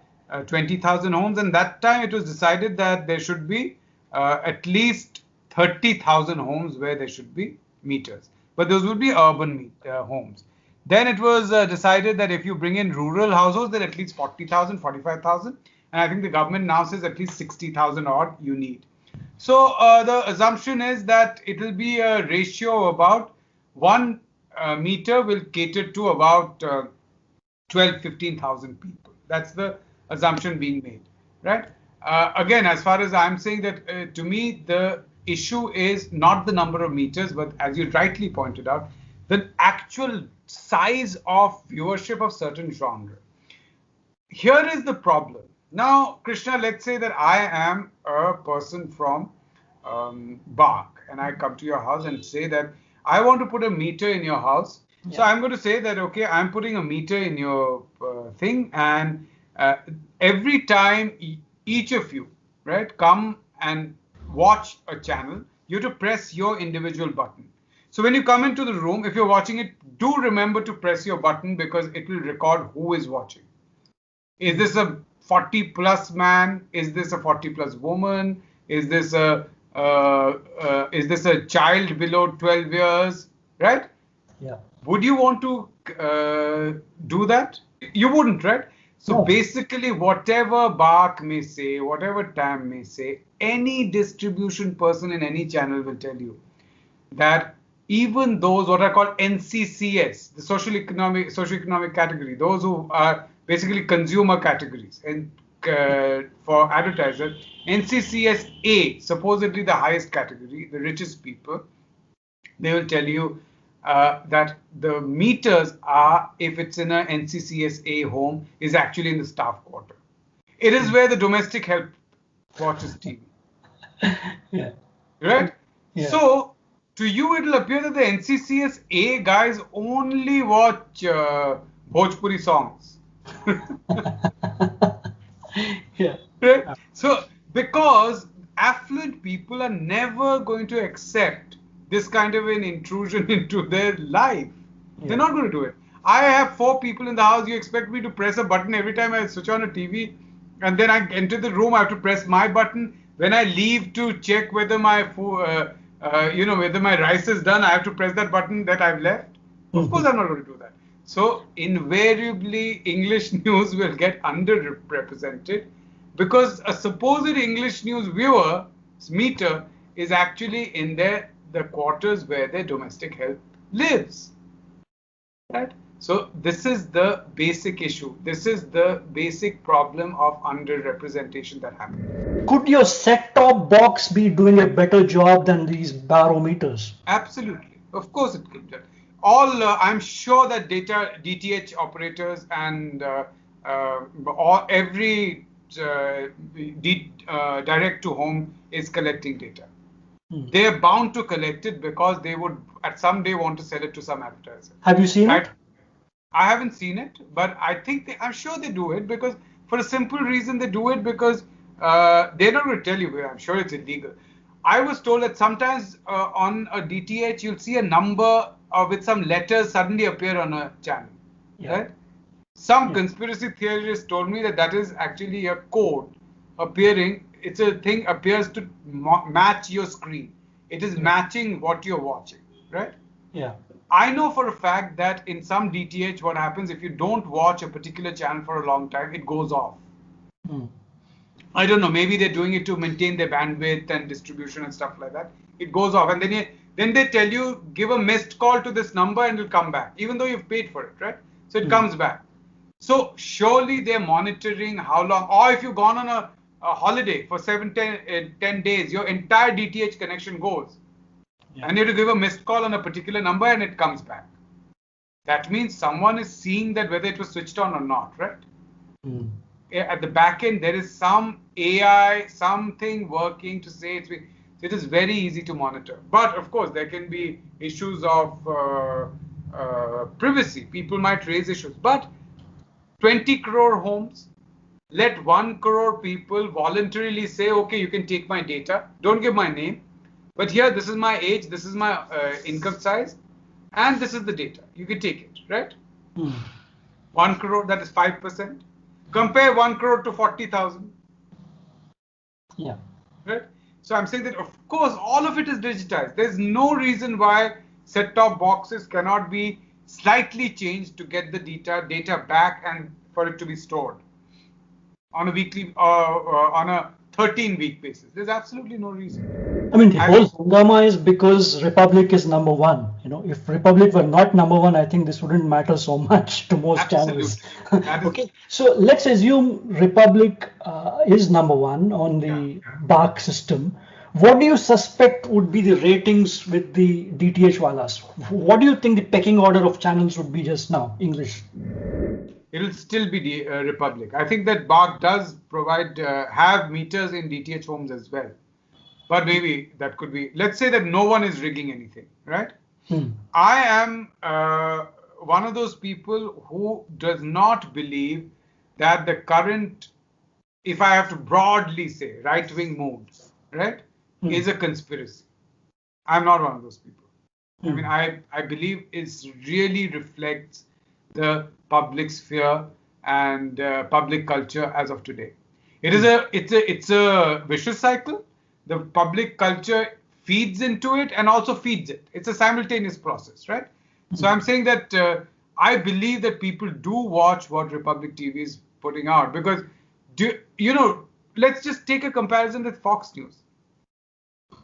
[SPEAKER 2] 20,000 homes, and that time it was decided that there should be at least 30,000 homes where there should be meters. But those would be urban homes. Then it was decided that if you bring in rural households, then at least 40,000, 45,000, and I think the government now says at least 60,000 odd you need. So the assumption is that it will be a ratio of about 1 meter will cater to about 12, 15,000 people. That's the assumption being made, right? Again, as far as I'm saying that to me, the issue is not the number of meters, but as you rightly pointed out, the actual size of viewership of certain genre. Here is the problem. Now, Krishna, let's say that I am a person from Bark and I come to your house and say that I want to put a meter in your house. Yeah. So I'm going to say that, okay, I'm putting a meter in your thing, and every time each of you, right, come and watch a channel, you have to press your individual button. So when you come into the room, if you're watching it, do remember to press your button because it will record who is watching. Is this a 40 plus man? Is this a 40 plus woman? Is this a child below 12 years? Right?
[SPEAKER 1] Yeah.
[SPEAKER 2] Would you want to do that? You wouldn't, right? So
[SPEAKER 1] No.
[SPEAKER 2] basically, whatever Bark may say, whatever Tam may say, any distribution person in any channel will tell you that even those what are called NCCS, the socioeconomic category, those who are basically consumer categories, and for advertisers, NCCS A, supposedly the highest category, the richest people, they will tell you that the meters are, if it's in a NCCS A home, is actually in the staff quarter. It is where the domestic help watches TV.
[SPEAKER 1] Yeah.
[SPEAKER 2] Right?
[SPEAKER 1] Yeah.
[SPEAKER 2] So, to you, it'll appear that the NCCS A guys only watch Bhojpuri songs.
[SPEAKER 1] Yeah.
[SPEAKER 2] Right? So, because affluent people are never going to accept this kind of an intrusion into their life. They're not going to do it. I have 4 people in the house. You expect me to press a button every time I switch on a TV, and then I enter the room, I have to press my button. When I leave to check whether my whether my rice is done, I have to press that button that I've left. Of course, I'm not going to do that. So invariably, English news will get underrepresented because a supposed English news viewer's meter is actually in the quarters where their domestic help lives. Right? So this is the basic issue. This is the basic problem of underrepresentation that happens.
[SPEAKER 1] Could your set-top box be doing a better job than these barometers?
[SPEAKER 2] Absolutely. Of course it could. I'm sure that DTH operators and every direct to home is collecting data. They are bound to collect it because they would at some day want to sell it to some advertiser.
[SPEAKER 1] Have you seen it?
[SPEAKER 2] I haven't seen it, but I'm sure they do it because for a simple reason they do it because they're not going to tell you. I'm sure it's illegal. I was told that sometimes on a DTH you'll see a number with some letters suddenly appear on a channel. Yeah. Right? Some conspiracy theorists told me that is actually a code appearing. It's a thing appears to match your screen. It is matching what you're watching, right?
[SPEAKER 1] Yeah.
[SPEAKER 2] I know for a fact that in some DTH, what happens if you don't watch a particular channel for a long time, it goes off. I don't know. Maybe they're doing it to maintain their bandwidth and distribution and stuff like that. It goes off, and then they tell you give a missed call to this number and it'll come back, even though you've paid for it, right? So it comes back. So surely they're monitoring how long, or if you've gone on a holiday for 10 days, your entire DTH connection goes. Yeah. And you have to give a missed call on a particular number and it comes back. That means someone is seeing that whether it was switched on or not, right? At the back end, there is some AI, something working to say it is very easy to monitor. But of course, there can be issues of privacy. People might raise issues. But 20 crore homes, let 1 crore people voluntarily say, okay, you can take my data. Don't give my name. But here, this is my age, this is my income size, and this is the data. You can take it, right? 1 crore, that is 5%. Compare 1 crore to 40,000.
[SPEAKER 1] Yeah.
[SPEAKER 2] Right? So I'm saying that, of course, all of it is digitized. There's no reason why set-top boxes cannot be slightly changed to get the data back and for it to be stored on a weekly on a 13-week basis. There's absolutely no reason.
[SPEAKER 1] I mean, the whole hungama is because Republic is number one. If Republic were not number one, I think this wouldn't matter so much to most channels. Okay, so let's assume Republic is number one on the BARC system. What do you suspect would be the ratings with the DTH walas? What do you think the pecking order of channels would be just now, English?
[SPEAKER 2] It'll still be the Republic. I think that BARC does provide, have meters in DTH homes as well. But maybe that could be, let's say that no one is rigging anything, right? I am one of those people who does not believe that the current, if I have to broadly say, right-wing mood, right, is a conspiracy. I'm not one of those people. I mean, I believe it really reflects the public sphere and public culture as of today. It's a vicious cycle. The public culture feeds into it and also feeds it. It's a simultaneous process, right? So I'm saying that I believe that people do watch what Republic TV is putting out because, let's just take a comparison with Fox News.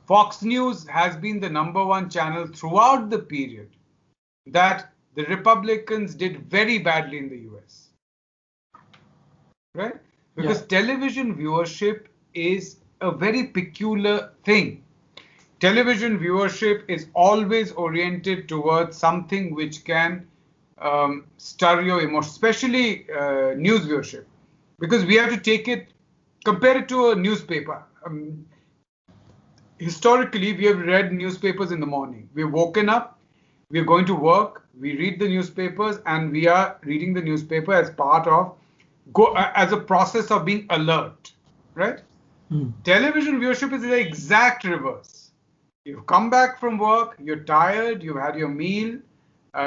[SPEAKER 2] Fox News has been the number one channel throughout the period that the Republicans did very badly in the US. Right? Because television viewership is a very peculiar thing. Television viewership is always oriented towards something which can stir your emotions, especially news viewership. Because we have to compare it to a newspaper. Historically, we have read newspapers in the morning. We've woken up, we're going to work, we read the newspapers, and we are reading the newspaper as part of, as a process of being alert, right? Television viewership is the exact reverse. You've come back from work, you're tired, you've had your meal,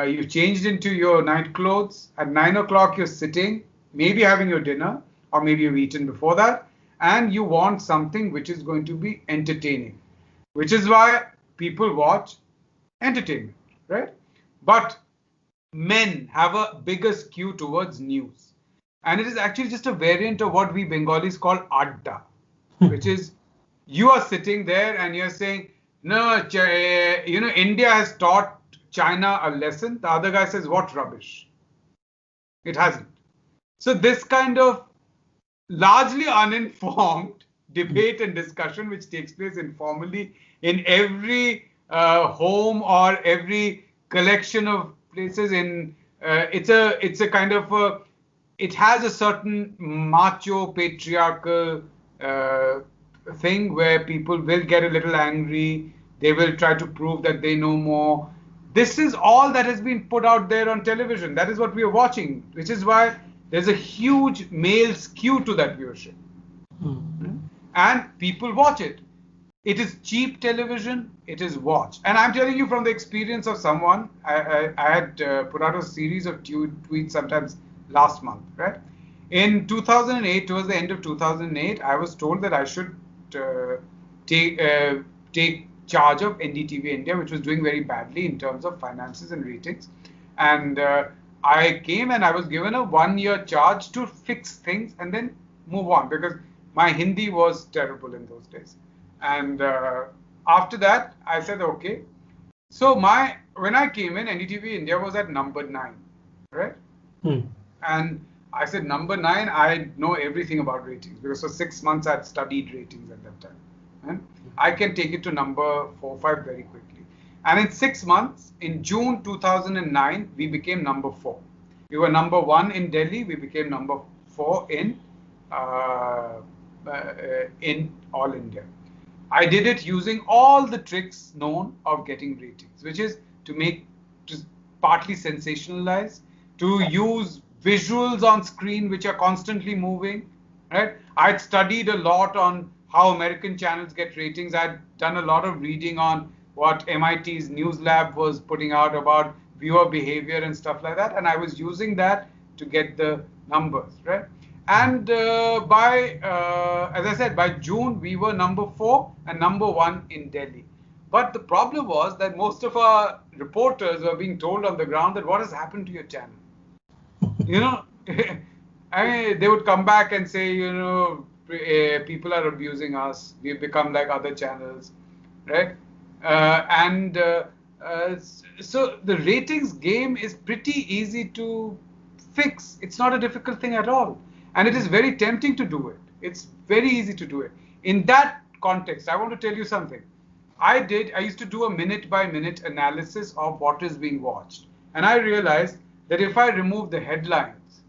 [SPEAKER 2] you've changed into your night clothes. At 9 o'clock, you're sitting, maybe having your dinner, or maybe you've eaten before that, and you want something which is going to be entertaining, which is why people watch entertainment, right? But men have a bigger skew towards news. And it is actually just a variant of what we Bengalis call adda, which is you are sitting there and you're saying, no, India has taught China a lesson. The other guy says, what rubbish? It hasn't. So this kind of largely uninformed debate and discussion which takes place informally in every home or every collection of places in it's a kind of it has a certain macho patriarchal thing where people will get a little angry, they will try to prove that they know more. This is all that has been put out there on television. That is what we are watching, which is why there's a huge male skew to that viewership. And people watch it. It is cheap television, it is watched. And I'm telling you from the experience of someone, I had put out a series of tweets sometimes last month, right? In 2008, towards the end of 2008, I was told that I should take charge of NDTV India, which was doing very badly in terms of finances and ratings. And I came and I was given a 1-year charge to fix things and then move on, because my Hindi was terrible in those days. And after that, I said, okay. So when I came in, NDTV India was at number 9, right? And I said, number 9, I know everything about ratings, because for 6 months I had studied ratings at that time. And I can take it to number 4, 5 very quickly. And in 6 months, in June 2009, we became number 4. We were number 1 in Delhi. We became number 4 in all India. I did it using all the tricks known of getting ratings, which is to partly sensationalize, to use visuals on screen which are constantly moving, right? I'd studied a lot on how American channels get ratings. I'd done a lot of reading on what MIT's News Lab was putting out about viewer behavior and stuff like that, and I was using that to get the numbers, right? And as I said, by June, we were number 4 and number 1 in Delhi. But the problem was that most of our reporters were being told on the ground that what has happened to your channel? I mean, they would come back and say, people are abusing us. We've become like other channels, right? So the ratings game is pretty easy to fix. It's not a difficult thing at all. And it is very tempting to do it. It's very easy to do it. In that context, I want to tell you something. I used to do a minute-by-minute analysis of what is being watched. And I realized that if I remove the headlines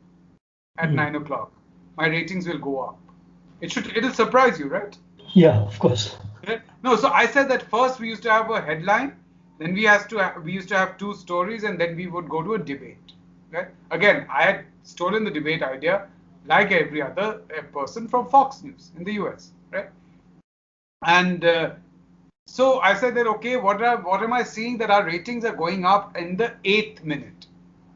[SPEAKER 2] at 9 o'clock, my ratings will go up. It'll surprise you, right?
[SPEAKER 1] Yeah, of course.
[SPEAKER 2] No, so I said that first we used to have a headline, then we used to have 2 stories, and then we would go to a debate. Right? Again, I had stolen the debate idea, like every other person, from Fox News in the US, right? And so I said that, okay, what am I seeing that our ratings are going up in the 8th minute?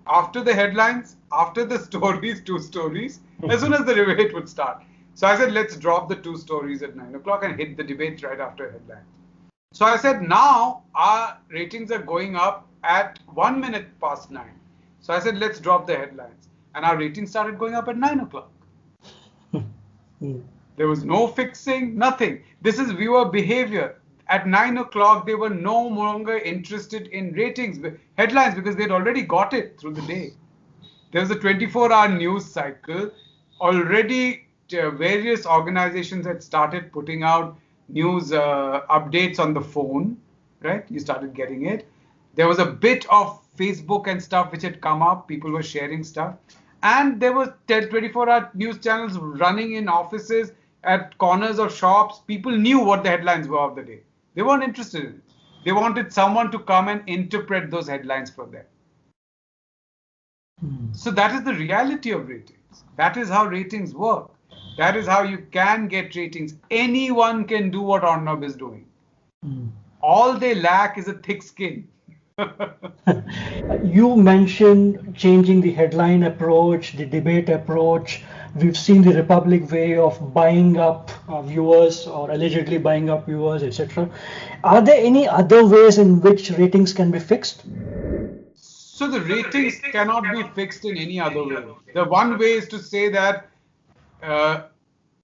[SPEAKER 2] After the headlines, after the stories, 2 stories, as soon as the debate would start. So I said, let's drop the 2 stories at 9 o'clock and hit the debate right after headlines. So I said, now our ratings are going up at 1 minute past 9. So I said, let's drop the headlines. And our ratings started going up at 9 o'clock. There was no fixing, nothing. This is viewer behavior. At 9 o'clock, they were no longer interested in ratings, headlines, because they'd already got it through the day. There was a 24-hour news cycle. Already various organizations had started putting out news updates on the phone, right? You started getting it. There was a bit of Facebook and stuff which had come up. People were sharing stuff. And there were 24-hour news channels running in offices, at corners of shops. People knew what the headlines were of the day. They weren't interested in it. They wanted someone to come and interpret those headlines for them. So that is the reality of ratings. That is how ratings work. That is how you can get ratings. Anyone can do what Arnab is doing. All they lack is a thick skin.
[SPEAKER 1] You mentioned changing the headline approach, the debate approach. We've seen the Republic way of buying up viewers or allegedly buying up viewers, etc. Are there any other ways in which ratings can be fixed?
[SPEAKER 2] So the ratings cannot be fixed in any other way. The one way is to say that uh,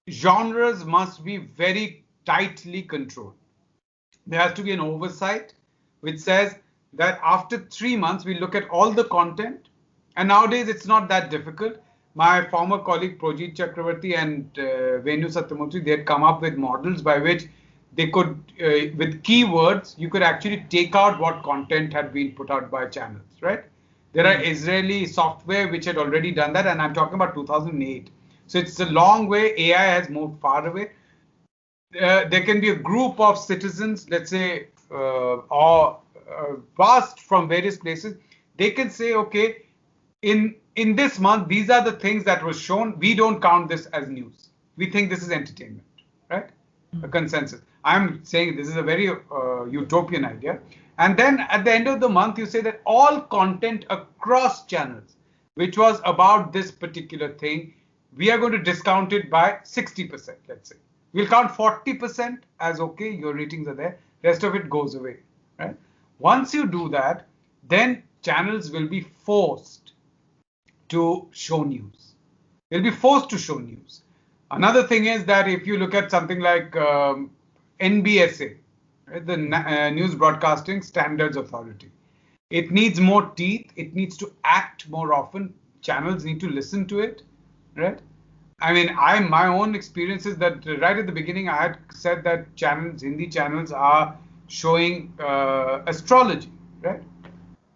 [SPEAKER 2] genres must be very tightly controlled. There has to be an oversight which says that after 3 months we look at all the content, and nowadays it's not that difficult. My former colleague Projit Chakravarty and Venu Satyamurthy, they had come up with models by which they could, with keywords, you could actually take out what content had been put out by channels, right? There are Israeli software which had already done that, and I'm talking about 2008. So it's a long way. AI has moved far away. There can be a group of citizens, let's say, or passed from various places. They can say, okay, in this month, these are the things that were shown. We don't count this as news. We think this is entertainment, right? A consensus. I'm saying this is a very utopian idea. And then at the end of the month, you say that all content across channels, which was about this particular thing, we are going to discount it by 60%, let's say. We'll count 40% as okay, your ratings are there, rest of it goes away, right? Once you do that, then channels will be forced to show news. They'll be forced to show news. Another thing is that if you look at something like NBSA, right, the News Broadcasting Standards Authority, it needs more teeth. It needs to act more often. Channels need to listen to it, right? I mean, my own experience is that right at the beginning, I had said that channels, Hindi channels, are showing astrology, right?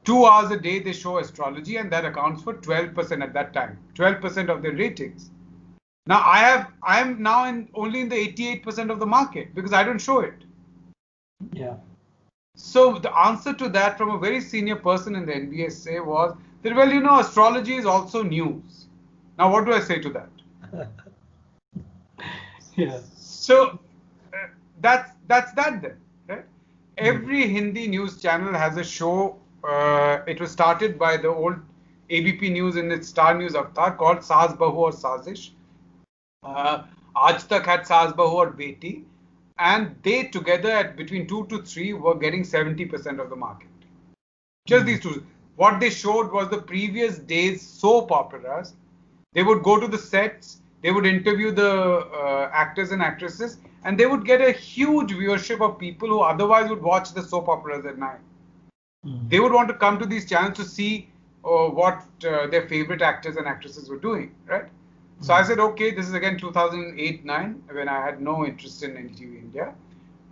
[SPEAKER 2] 2 hours a day they show astrology, and that accounts for 12% at that time, 12% of their ratings. Now I am now only in the 88% of the market because I don't show it.
[SPEAKER 1] Yeah.
[SPEAKER 2] So the answer to that from a very senior person in the NBSA was that, well, astrology is also news. Now what do I say to that?
[SPEAKER 1] Yeah.
[SPEAKER 2] So that's that then, right? Every Hindi news channel has a show. It was started by the old ABP News in its Star News avatar called Saas Bahu or Sazish. Aaj Tak had Saas Bahu or Beti, and they together at between 2 to 3 were getting 70% of the market. Just these two. What they showed was the previous day's soap operas. They would go to the sets, they would interview the actors and actresses, and they would get a huge viewership of people who otherwise would watch the soap operas at night. They would want to come to these channels to see what their favorite actors and actresses were doing, right? So I said, okay, this is again 2008-9 when I had no interest in NTV India.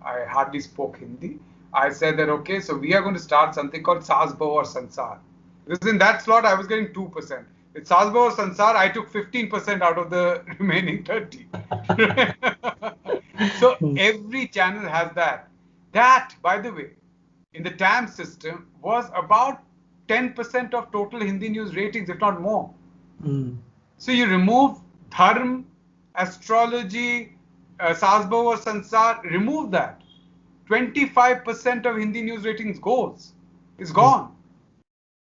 [SPEAKER 2] I hardly spoke Hindi. I said that, okay, so we are going to start something called Saas Bahu or Sansar. Because in that slot, I was getting 2%. With Saas Bahu or Sansar, I took 15% out of the remaining 30. So every channel has that. That, by the way, in the TAM system was about 10% of total Hindi news ratings, if not more. So you remove dharm, astrology, Saas Bahu or Sansar, remove that. 25% of Hindi news ratings is gone.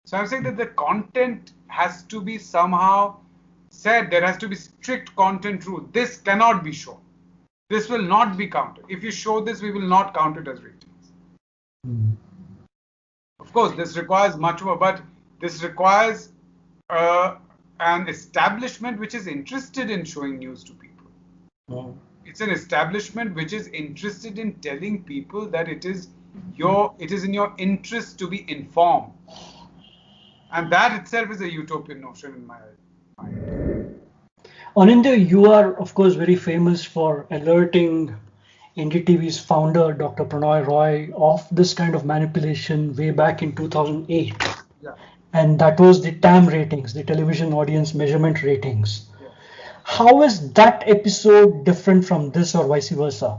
[SPEAKER 2] So I'm saying that the content has to be somehow said. There has to be strict content rule. This cannot be shown. This will not be counted. If you show this, we will not count it as ratings. Of course, this requires much more, but this requires an establishment which is interested in showing news to people. It's an establishment which is interested in telling people that it is in your interest to be informed. And that itself is a utopian notion in my mind.
[SPEAKER 1] Aunindyo, you are, of course, very famous for alerting NDTV's founder, Dr. Prannoy Roy, of this kind of manipulation way back in 2008.
[SPEAKER 2] Yeah.
[SPEAKER 1] And that was the TAM ratings, the television audience measurement ratings.
[SPEAKER 2] Yeah.
[SPEAKER 1] How is that episode different from this or vice versa?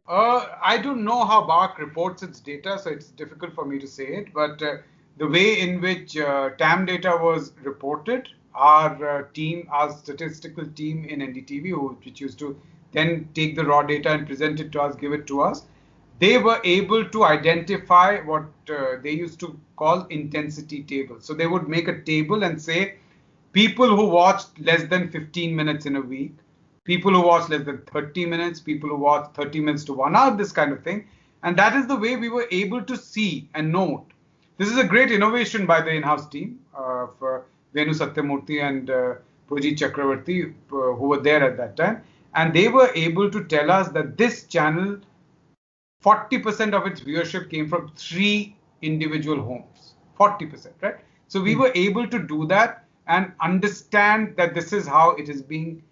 [SPEAKER 2] I don't know how BARC reports its data, so it's difficult for me to say it. But the way in which TAM data was reported, our statistical team in NDTV, which used to then take the raw data and present it to us, give it to us, they were able to identify what they used to call intensity tables. So they would make a table and say people who watched less than 15 minutes in a week, people who watched less than 30 minutes, people who watched 30 minutes to 1 hour, this kind of thing. And that is the way we were able to see and note. This is a great innovation by the in-house team of Venu Satyamurthy and Pujit Chakravarty, who were there at that time. And they were able to tell us that this channel 40% of its viewership came from 3 individual homes. 40%, right? So we were able to do that and understand that this is how it is being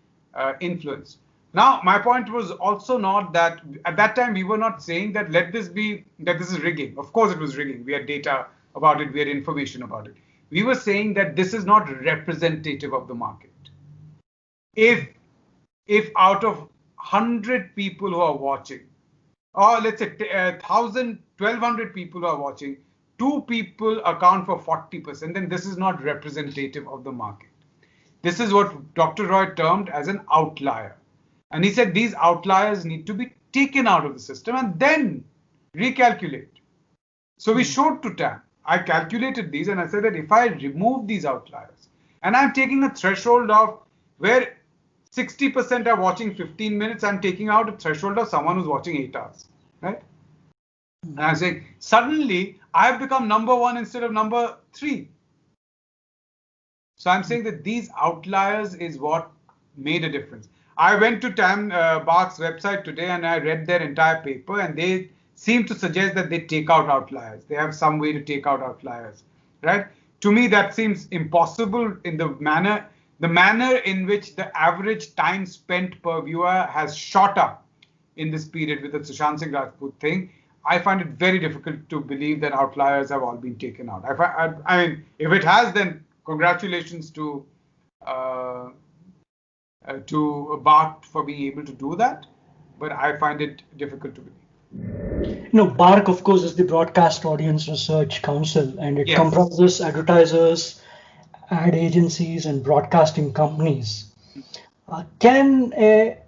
[SPEAKER 2] influenced. Now, my point was also not that at that time we were not saying that let this be that this is rigging. Of course, it was rigging. We had data about it, we had information about it. We were saying that this is not representative of the market. If if out of 100 people who are watching, or let's say 1,000, 1,200 people who are watching, 2 people account for 40%, then this is not representative of the market. This is what Dr. Roy termed as an outlier. And he said these outliers need to be taken out of the system and then recalculate. So we showed to TAM. I calculated these and I said that if I remove these outliers and I'm taking a threshold of where 60% are watching 15 minutes, I'm taking out a threshold of someone who's watching 8 hours, right? And I'm saying suddenly I've become number 1 instead of number 3. So I'm saying that these outliers is what made a difference. I went to Tam Bark's website today and I read their entire paper, and they seem to suggest that they take out outliers. They have some way to take out outliers, right? To me, that seems impossible in the manner in which the average time spent per viewer has shot up in this period with the Sushant Singh Rajput thing. I find it very difficult to believe that outliers have all been taken out. I mean, if it has, then congratulations to Bart for being able to do that, but I find it difficult to believe.
[SPEAKER 1] BARC, of course, is the Broadcast Audience Research Council, and it
[SPEAKER 2] Yes.
[SPEAKER 1] comprises advertisers, ad agencies, and broadcasting companies. Can a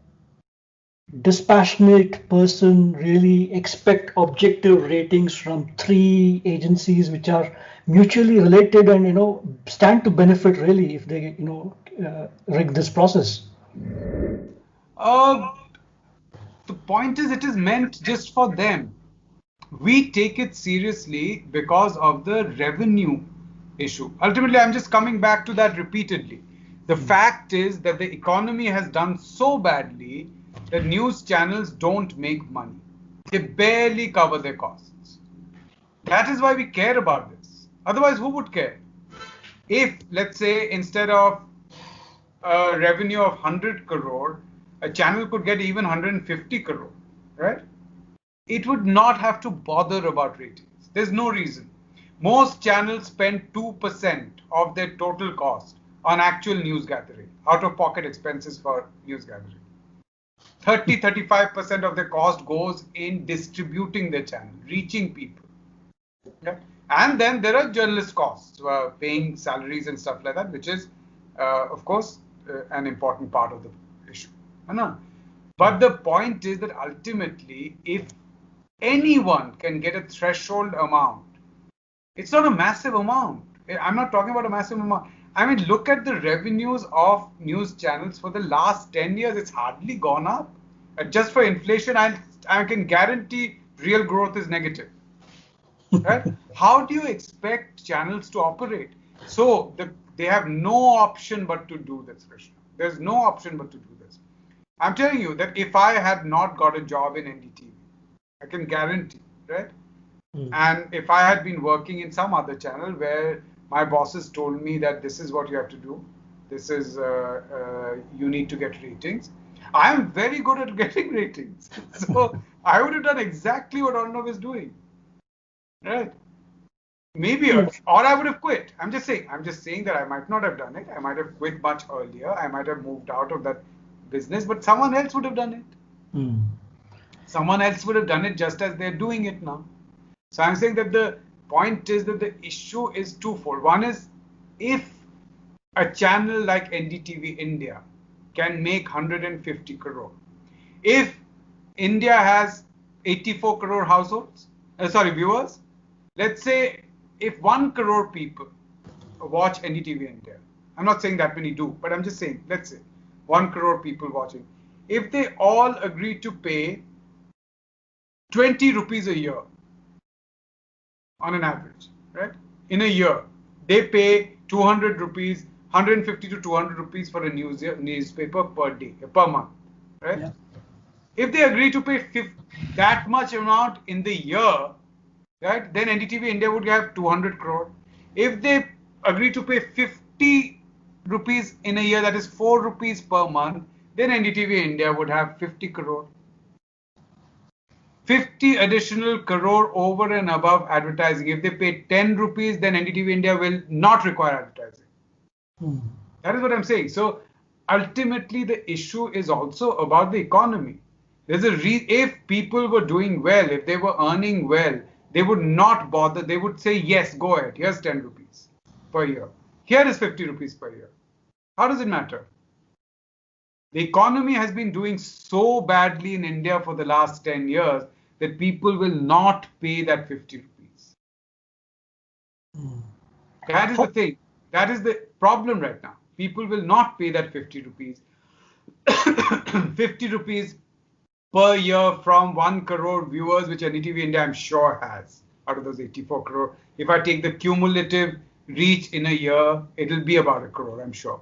[SPEAKER 1] dispassionate person really expect objective ratings from 3 agencies which are mutually related and stand to benefit really if they rig this process?
[SPEAKER 2] The point is, it is meant just for them. We take it seriously because of the revenue issue. Ultimately, I'm just coming back to that repeatedly. The fact is that the economy has done so badly that news channels don't make money. They barely cover their costs. That is why we care about this. Otherwise, who would care? If, let's say, instead of a revenue of 100 crore, a channel could get even 150 crore, right? It would not have to bother about ratings. There's no reason. Most channels spend 2% of their total cost on actual news gathering, out of pocket expenses for news gathering. 35% of their cost goes in distributing their channel, reaching people. Okay? And then there are journalist costs, paying salaries and stuff like that, which is, of course, an important part of the issue. But the point is that ultimately, if anyone can get a threshold amount, it's not a massive amount. I'm not talking about a massive amount. I mean, look at the revenues of news channels for the last 10 years. It's hardly gone up. Just for inflation, I can guarantee real growth is negative. Right? How do you expect channels to operate? So they have no option but to do this, Krishna. There's no option but to do this. I'm telling you that if I had not got a job in NDTV, I can guarantee, right? And if I had been working in some other channel where my bosses told me that this is what you have to do, this is you need to get ratings. I am very good at getting ratings, so I would have done exactly what Arnav is doing, right? Maybe, or I would have quit. I'm just saying that I might not have done it. I might have quit much earlier. I might have moved out of that business, but someone else would have done it. Someone else would have done it just as they're doing it now. So I'm saying that the point is that the issue is twofold. One is, if a channel like NDTV India can make 150 crore, if India has 84 crore households, viewers. Let's say if 1 crore people watch NDTV India, I'm not saying that many do, but I'm just saying, let's say 1 crore people watching. If they all agree to pay 20 rupees a year on an average, right? In a year, they pay 200 rupees, 150 to 200 rupees for a newspaper per day, per month, right?
[SPEAKER 1] Yeah.
[SPEAKER 2] If they agree to pay that much amount in the year, right, then NDTV India would have 200 crore. If they agree to pay 50 rupees in a year, that is 4 rupees per month, then NDTV India would have 50 crore. 50 additional crore over and above advertising. If they pay 10 rupees, then NDTV India will not require advertising. That is what I'm saying. So ultimately, the issue is also about the economy. If people were doing well, if they were earning well, they would not bother. They would say, yes, go ahead. Here's 10 rupees per year. Here is 50 rupees per year. How does it matter? The economy has been doing so badly in India for the last 10 years that people will not pay that 50 rupees. That is the thing. That is the problem right now. People will not pay that 50 rupees. 50 rupees per year from 1 crore viewers, which NDTV India I'm sure has out of those 84 crore. If I take the cumulative reach in a year, it'll be about a crore, I'm sure.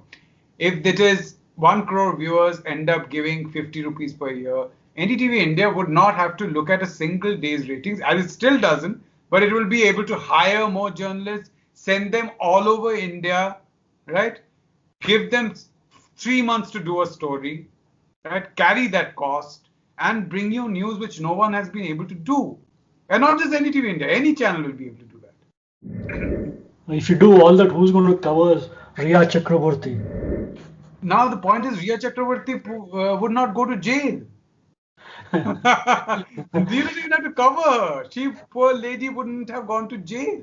[SPEAKER 2] If it is 1 crore viewers end up giving 50 rupees per year, NDTV India would not have to look at a single day's ratings, as it still doesn't, but it will be able to hire more journalists, send them all over India, right? Give them 3 months to do a story, right? Carry that cost and bring you news which no one has been able to do. And not just NDTV India, any channel will be able to do that.
[SPEAKER 1] If you do all that, who's going to cover Riya Chakravarty?
[SPEAKER 2] Now the point is, Riya Chakravarty would not go to jail. We don't even have to cover her. She, poor lady, wouldn't have gone to jail.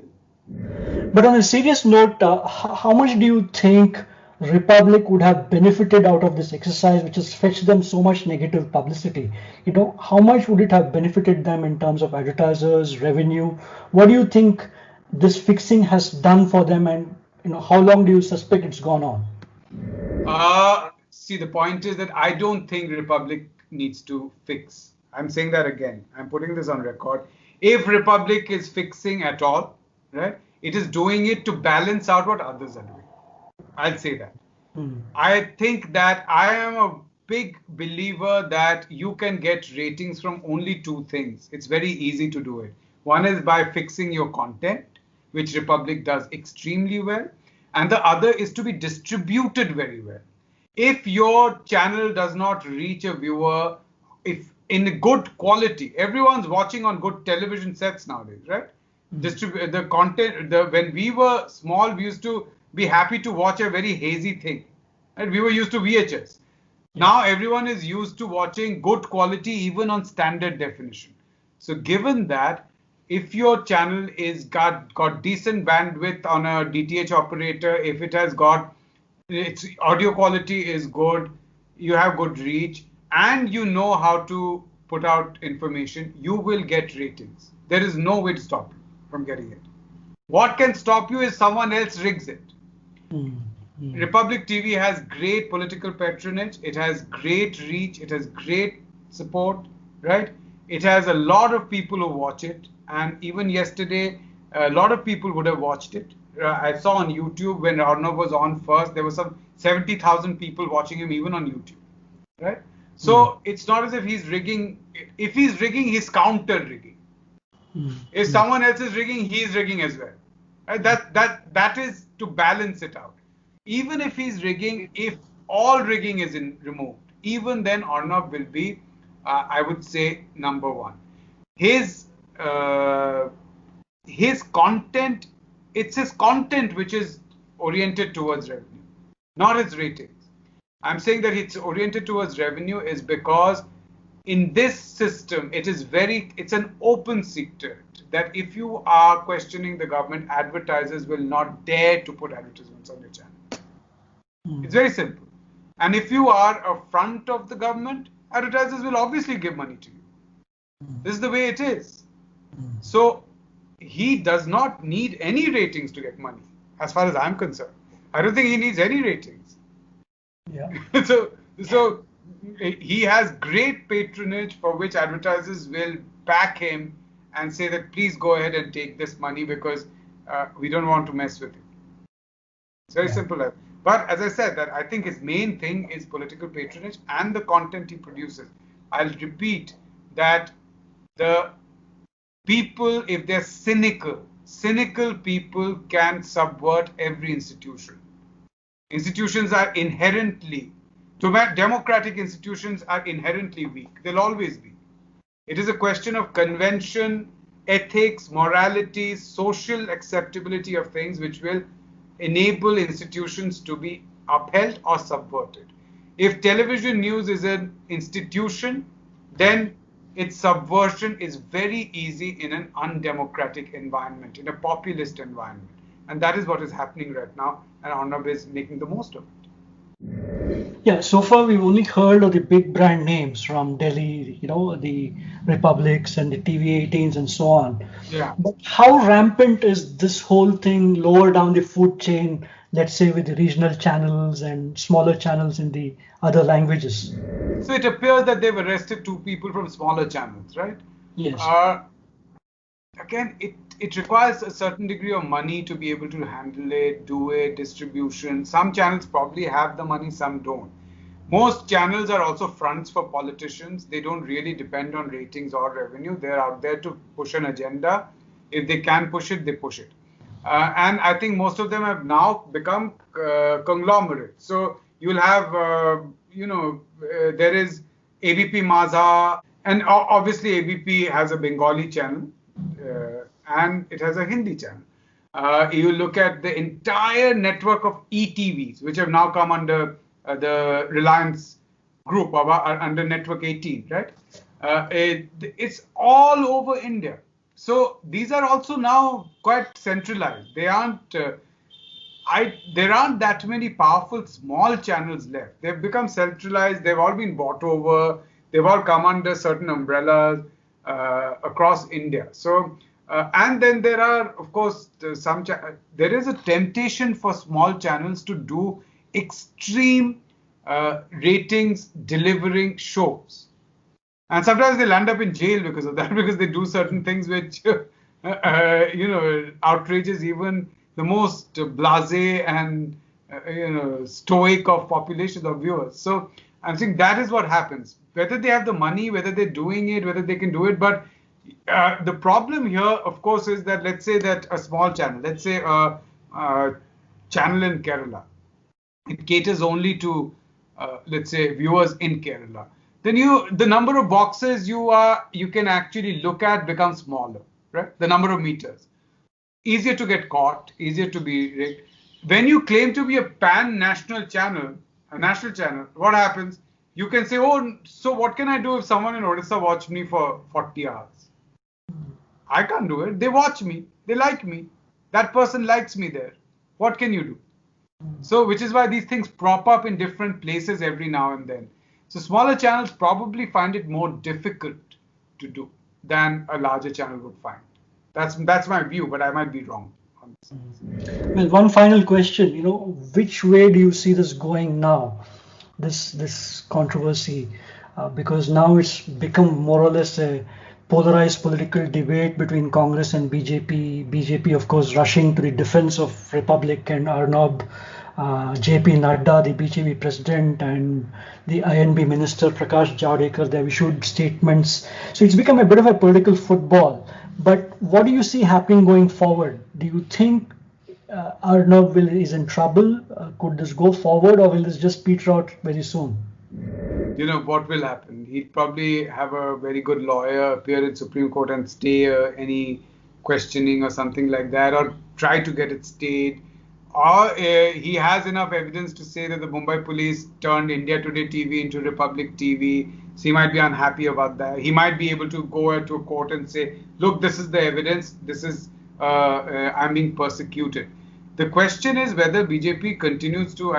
[SPEAKER 1] But on a serious note, how much do you think Republic would have benefited out of this exercise, which has fetched them so much negative publicity? How much would it have benefited them in terms of advertisers, revenue? What do you think this fixing has done for them, and how long do you suspect it's gone on?
[SPEAKER 2] See, the point is that I don't think Republic needs to fix. I'm saying that again. I'm putting this on record. If Republic is fixing at all, right, it is doing it to balance out what others are doing. I'll say that. I think that I am a big believer that you can get ratings from only two things. It's very easy to do it. One is by fixing your content, which Republic does extremely well, and the other is to be distributed very well. If your channel does not reach a viewer, if in good quality, everyone's watching on good television sets nowadays, right? Distribute the content. When we were small, we used to be happy to watch a very hazy thing, right? We were used to VHS. Now everyone is used to watching good quality, even on standard definition. So given that, if your channel is got decent bandwidth on a DTH operator, if it has got its audio quality is good, you have good reach, and you know how to put out information, you will get ratings. There is no way to stop you from getting it. What can stop you is someone else rigs it. Republic TV has great political patronage, it has great reach, it has great support, right? It has a lot of people who watch it, and even yesterday, a lot of people would have watched it. I saw on YouTube when Arnav was on first, there were some 70,000 people watching him even on YouTube, right? So it's not as if he's rigging. If he's rigging, he's counter rigging. If someone else is rigging, he's rigging as well. Right? That is to balance it out. Even if he's rigging, if all rigging is removed, even then Arnav will be, I would say, number one. His content, it's his content which is oriented towards revenue, not his ratings. I'm saying that it's oriented towards revenue is because in this system, it's an open secret that if you are questioning the government, advertisers will not dare to put advertisements on your channel. It's very simple. And if you are a front of the government, advertisers will obviously give money to you. This is the way it is. So he does not need any ratings to get money, as far as I'm concerned. I don't think he needs any ratings.
[SPEAKER 1] Yeah.
[SPEAKER 2] so he has great patronage for which advertisers will back him and say that please go ahead and take this money because we don't want to mess with you. It's very
[SPEAKER 1] Yeah.
[SPEAKER 2] simple. But as I said, that I think his main thing is political patronage and the content he produces. I'll repeat that the people, if they're cynical people can subvert every institution. Institutions are inherently, democratic institutions are inherently weak. They'll always be. It is a question of convention, ethics, morality, social acceptability of things which will enable institutions to be upheld or subverted. If television news is an institution, then its subversion is very easy in an undemocratic environment, in a populist environment. And that is what is happening right now, and Arnab is making the most of it.
[SPEAKER 1] Yeah, so far we've only heard of the big brand names from Delhi, the Republics and the TV 18s and so on.
[SPEAKER 2] Yeah.
[SPEAKER 1] But how rampant is this whole thing lower down the food chain, let's say with the regional channels and smaller channels in the other languages?
[SPEAKER 2] So it appears that they've arrested two people from smaller channels, right?
[SPEAKER 1] Yes.
[SPEAKER 2] Uh, Again, it requires a certain degree of money to be able to handle it, do it, distribution. Some channels probably have the money, some don't. Most channels are also fronts for politicians. They don't really depend on ratings or revenue. They're out there to push an agenda. If they can push it, they push it. And I think most of them have now become conglomerates. So you'll have, there is ABP Mazha, and obviously ABP has a Bengali channel and it has a Hindi channel. You look at the entire network of ETVs, which have now come under the Reliance group under Network 18, right? It's all over India. So these are also now quite centralized. They aren't. There aren't that many powerful small channels left. They've become centralized. They've all been bought over. They've all come under certain umbrellas across India. So, and then there are, of course, there is a temptation for small channels to do extreme ratings delivering shows. And sometimes they'll end up in jail because of that, because they do certain things which, outrages even the most blasé and, stoic of populations of viewers. So I'm saying that is what happens. Whether they have the money, whether they're doing it, whether they can do it. But the problem here, of course, is that let's say that a small channel, let's say a channel in Kerala, it caters only to, let's say, viewers in Kerala. Then the number of boxes you can actually look at becomes smaller, right? The number of meters. Easier to get caught, easier to be rigged. When you claim to be a pan-national channel, a national channel, what happens? You can say, oh, so what can I do if someone in Odisha watched me for 40 hours? I can't do it. They watch me. They like me. That person likes me there. What can you do? So, which is why these things prop up in different places every now and then. So, smaller channels probably find it more difficult to do than a larger channel would find. That's my view, but I might be wrong on this.
[SPEAKER 1] Well, one final question, which way do you see this going now? This controversy, because now it's become more or less a polarized political debate between Congress and BJP. BJP, of course, rushing to the defense of Republic and Arnab, JP Nadda, the BJP president, and the INB minister Prakash Javadekar. They've issued statements. So it's become a bit of a political football. But what do you see happening going forward? Do you think Arnab is in trouble? Could this go forward, or will this just peter out very soon?
[SPEAKER 2] What will happen? He'll probably have a very good lawyer appear in Supreme Court and stay any questioning or something like that, or try to get it stayed. Or he has enough evidence to say that the Mumbai police turned India Today TV into Republic TV. So he might be unhappy about that. He might be able to go to a court and say, look, this is the evidence. This is, I'm being persecuted. The question is whether BJP continues to,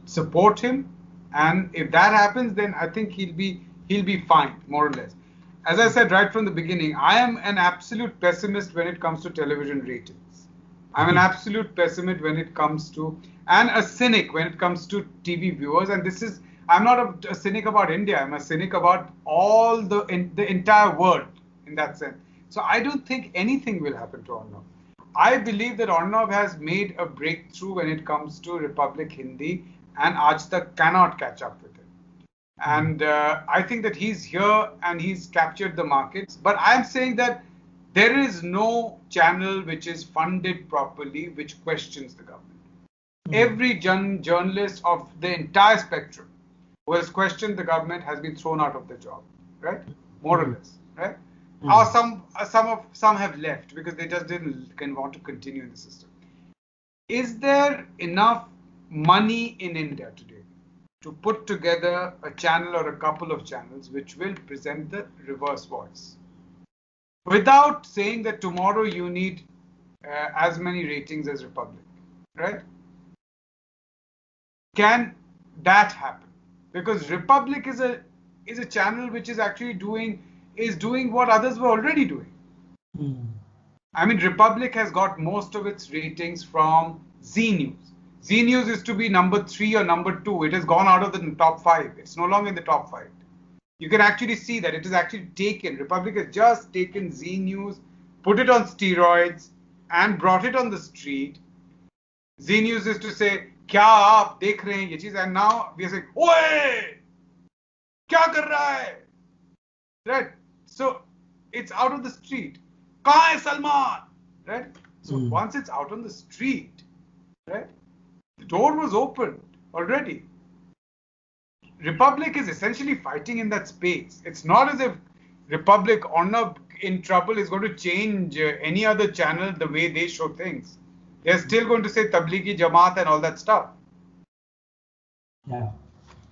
[SPEAKER 2] support him. And if that happens, then I think he'll be fine, more or less. as I said right from the beginning, I am an absolute pessimist when it comes to television ratings. I'm an absolute pessimist when it comes to, and a cynic when it comes to TV viewers. And this is, I'm not a cynic about India. I'm a cynic about all the entire world in that sense. So I don't think anything will happen to Arnav. I believe that Arnav has made a breakthrough when it comes to Republic Hindi, and Aaj Tak cannot catch up with it. And I think that he's here and he's captured the markets. But I'm saying that there is no channel which is funded properly which questions the government. Every journalist of the entire spectrum who has questioned the government has been thrown out of the job, right? More or less, right? Or some have left because they just didn't want to continue in the system. Is there enough money in India today to put together a channel or a couple of channels which will present the reverse voice? Without saying that tomorrow you need as many ratings as Republic, right? Can that happen? Because Republic is a channel which is actually doing what others were already doing. I mean, Republic has got most of its ratings from Z News. Z News used to be number 3 or number 2. It has gone out of the top 5. It's no longer in the top 5. You can actually see that it is actually taken. Republic has just taken Z News, put it on steroids, and brought it on the street. Z News used to say, "Kya aap dekh rahe hain ye cheez?" And now we are saying, "Oye, kya kar raha hai?" Right? So it's out of the street. Kahan hai Salman? Right? So once it's out on the street, right? The door was opened already. Republic is essentially fighting in that space. It's not as if Republic, Arnav in trouble, is going to change any other channel the way they show things. They're still going to say Tablighi Jamaat and all that stuff.
[SPEAKER 1] Yeah.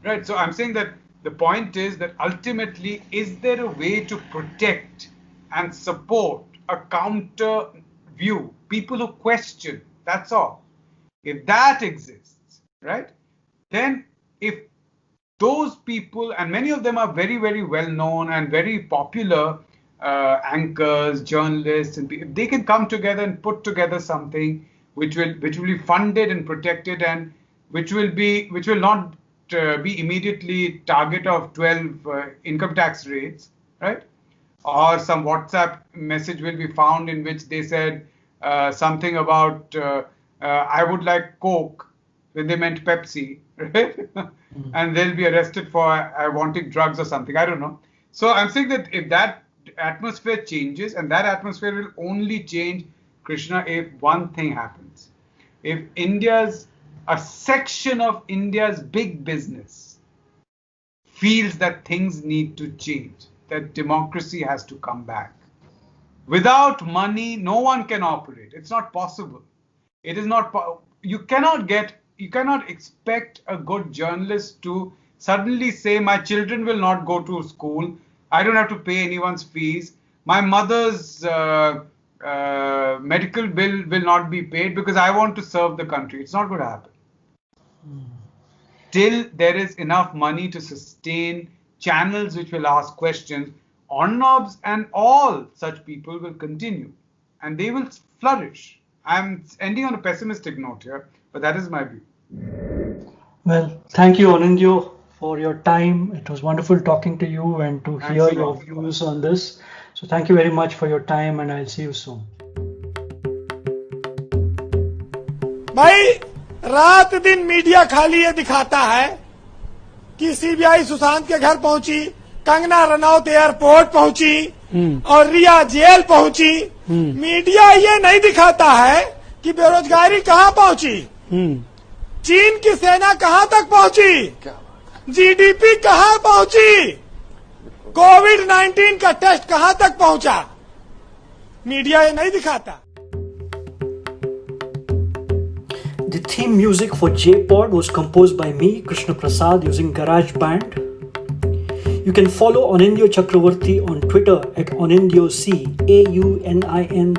[SPEAKER 2] Right. So I'm saying that the point is that ultimately, is there a way to protect and support a counter view, people who question? That's all. If that exists, right, then if those people, and many of them are very, very well known and very popular anchors, journalists, and if they can come together and put together something which will be funded and protected, and which will not be immediately target of 12 income tax rates, right? Or some WhatsApp message will be found in which they said something about I would like Coke when they meant Pepsi, right? And they'll be arrested for wanting drugs or something. I don't know. So I'm saying that if that atmosphere changes, and that atmosphere will only change, Krishna, if one thing happens. If a section of India's big business feels that things need to change, that democracy has to come back. Without money, no one can operate. It's not possible. It is not. You cannot expect a good journalist to suddenly say, my children will not go to school. I don't have to pay anyone's fees. My mother's medical bill will not be paid because I want to serve the country. It's not going to happen. Till there is enough money to sustain channels which will ask questions, Arnavs and all such people will continue and they will flourish. I'm ending on a pessimistic note here, but that is my view.
[SPEAKER 1] Well, thank you, Aunindyo, for your time. It was wonderful talking to you and to hear your views on this. So thank you very much for your time, and I'll see you soon.
[SPEAKER 3] भाई रात दिन media खाली ये दिखाता है कि CBI Sushant के घर पहुंची, कंगना रनौत एयरपोर्ट पहुंची और रिया जेल पहुंची। मीडिया ये नहीं दिखाता है कि बेरोजगारी कहां पहुंची, चीन की सेना कहां तक पहुंची, जीडीपी कहां पहुंची, कोविड-19 का टेस्ट कहां तक पहुंचा। मीडिया ये नहीं दिखाता।
[SPEAKER 1] The theme music for J-Pod was composed by me, Krishna Prasad, using GarageBand. You can follow Aunindyo Chakravarty on Twitter at AunindyoC, AUNINDYOC.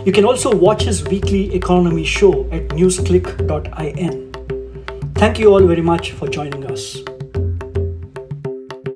[SPEAKER 1] You can also watch his weekly economy show at newsclick.in. Thank you all very much for joining us.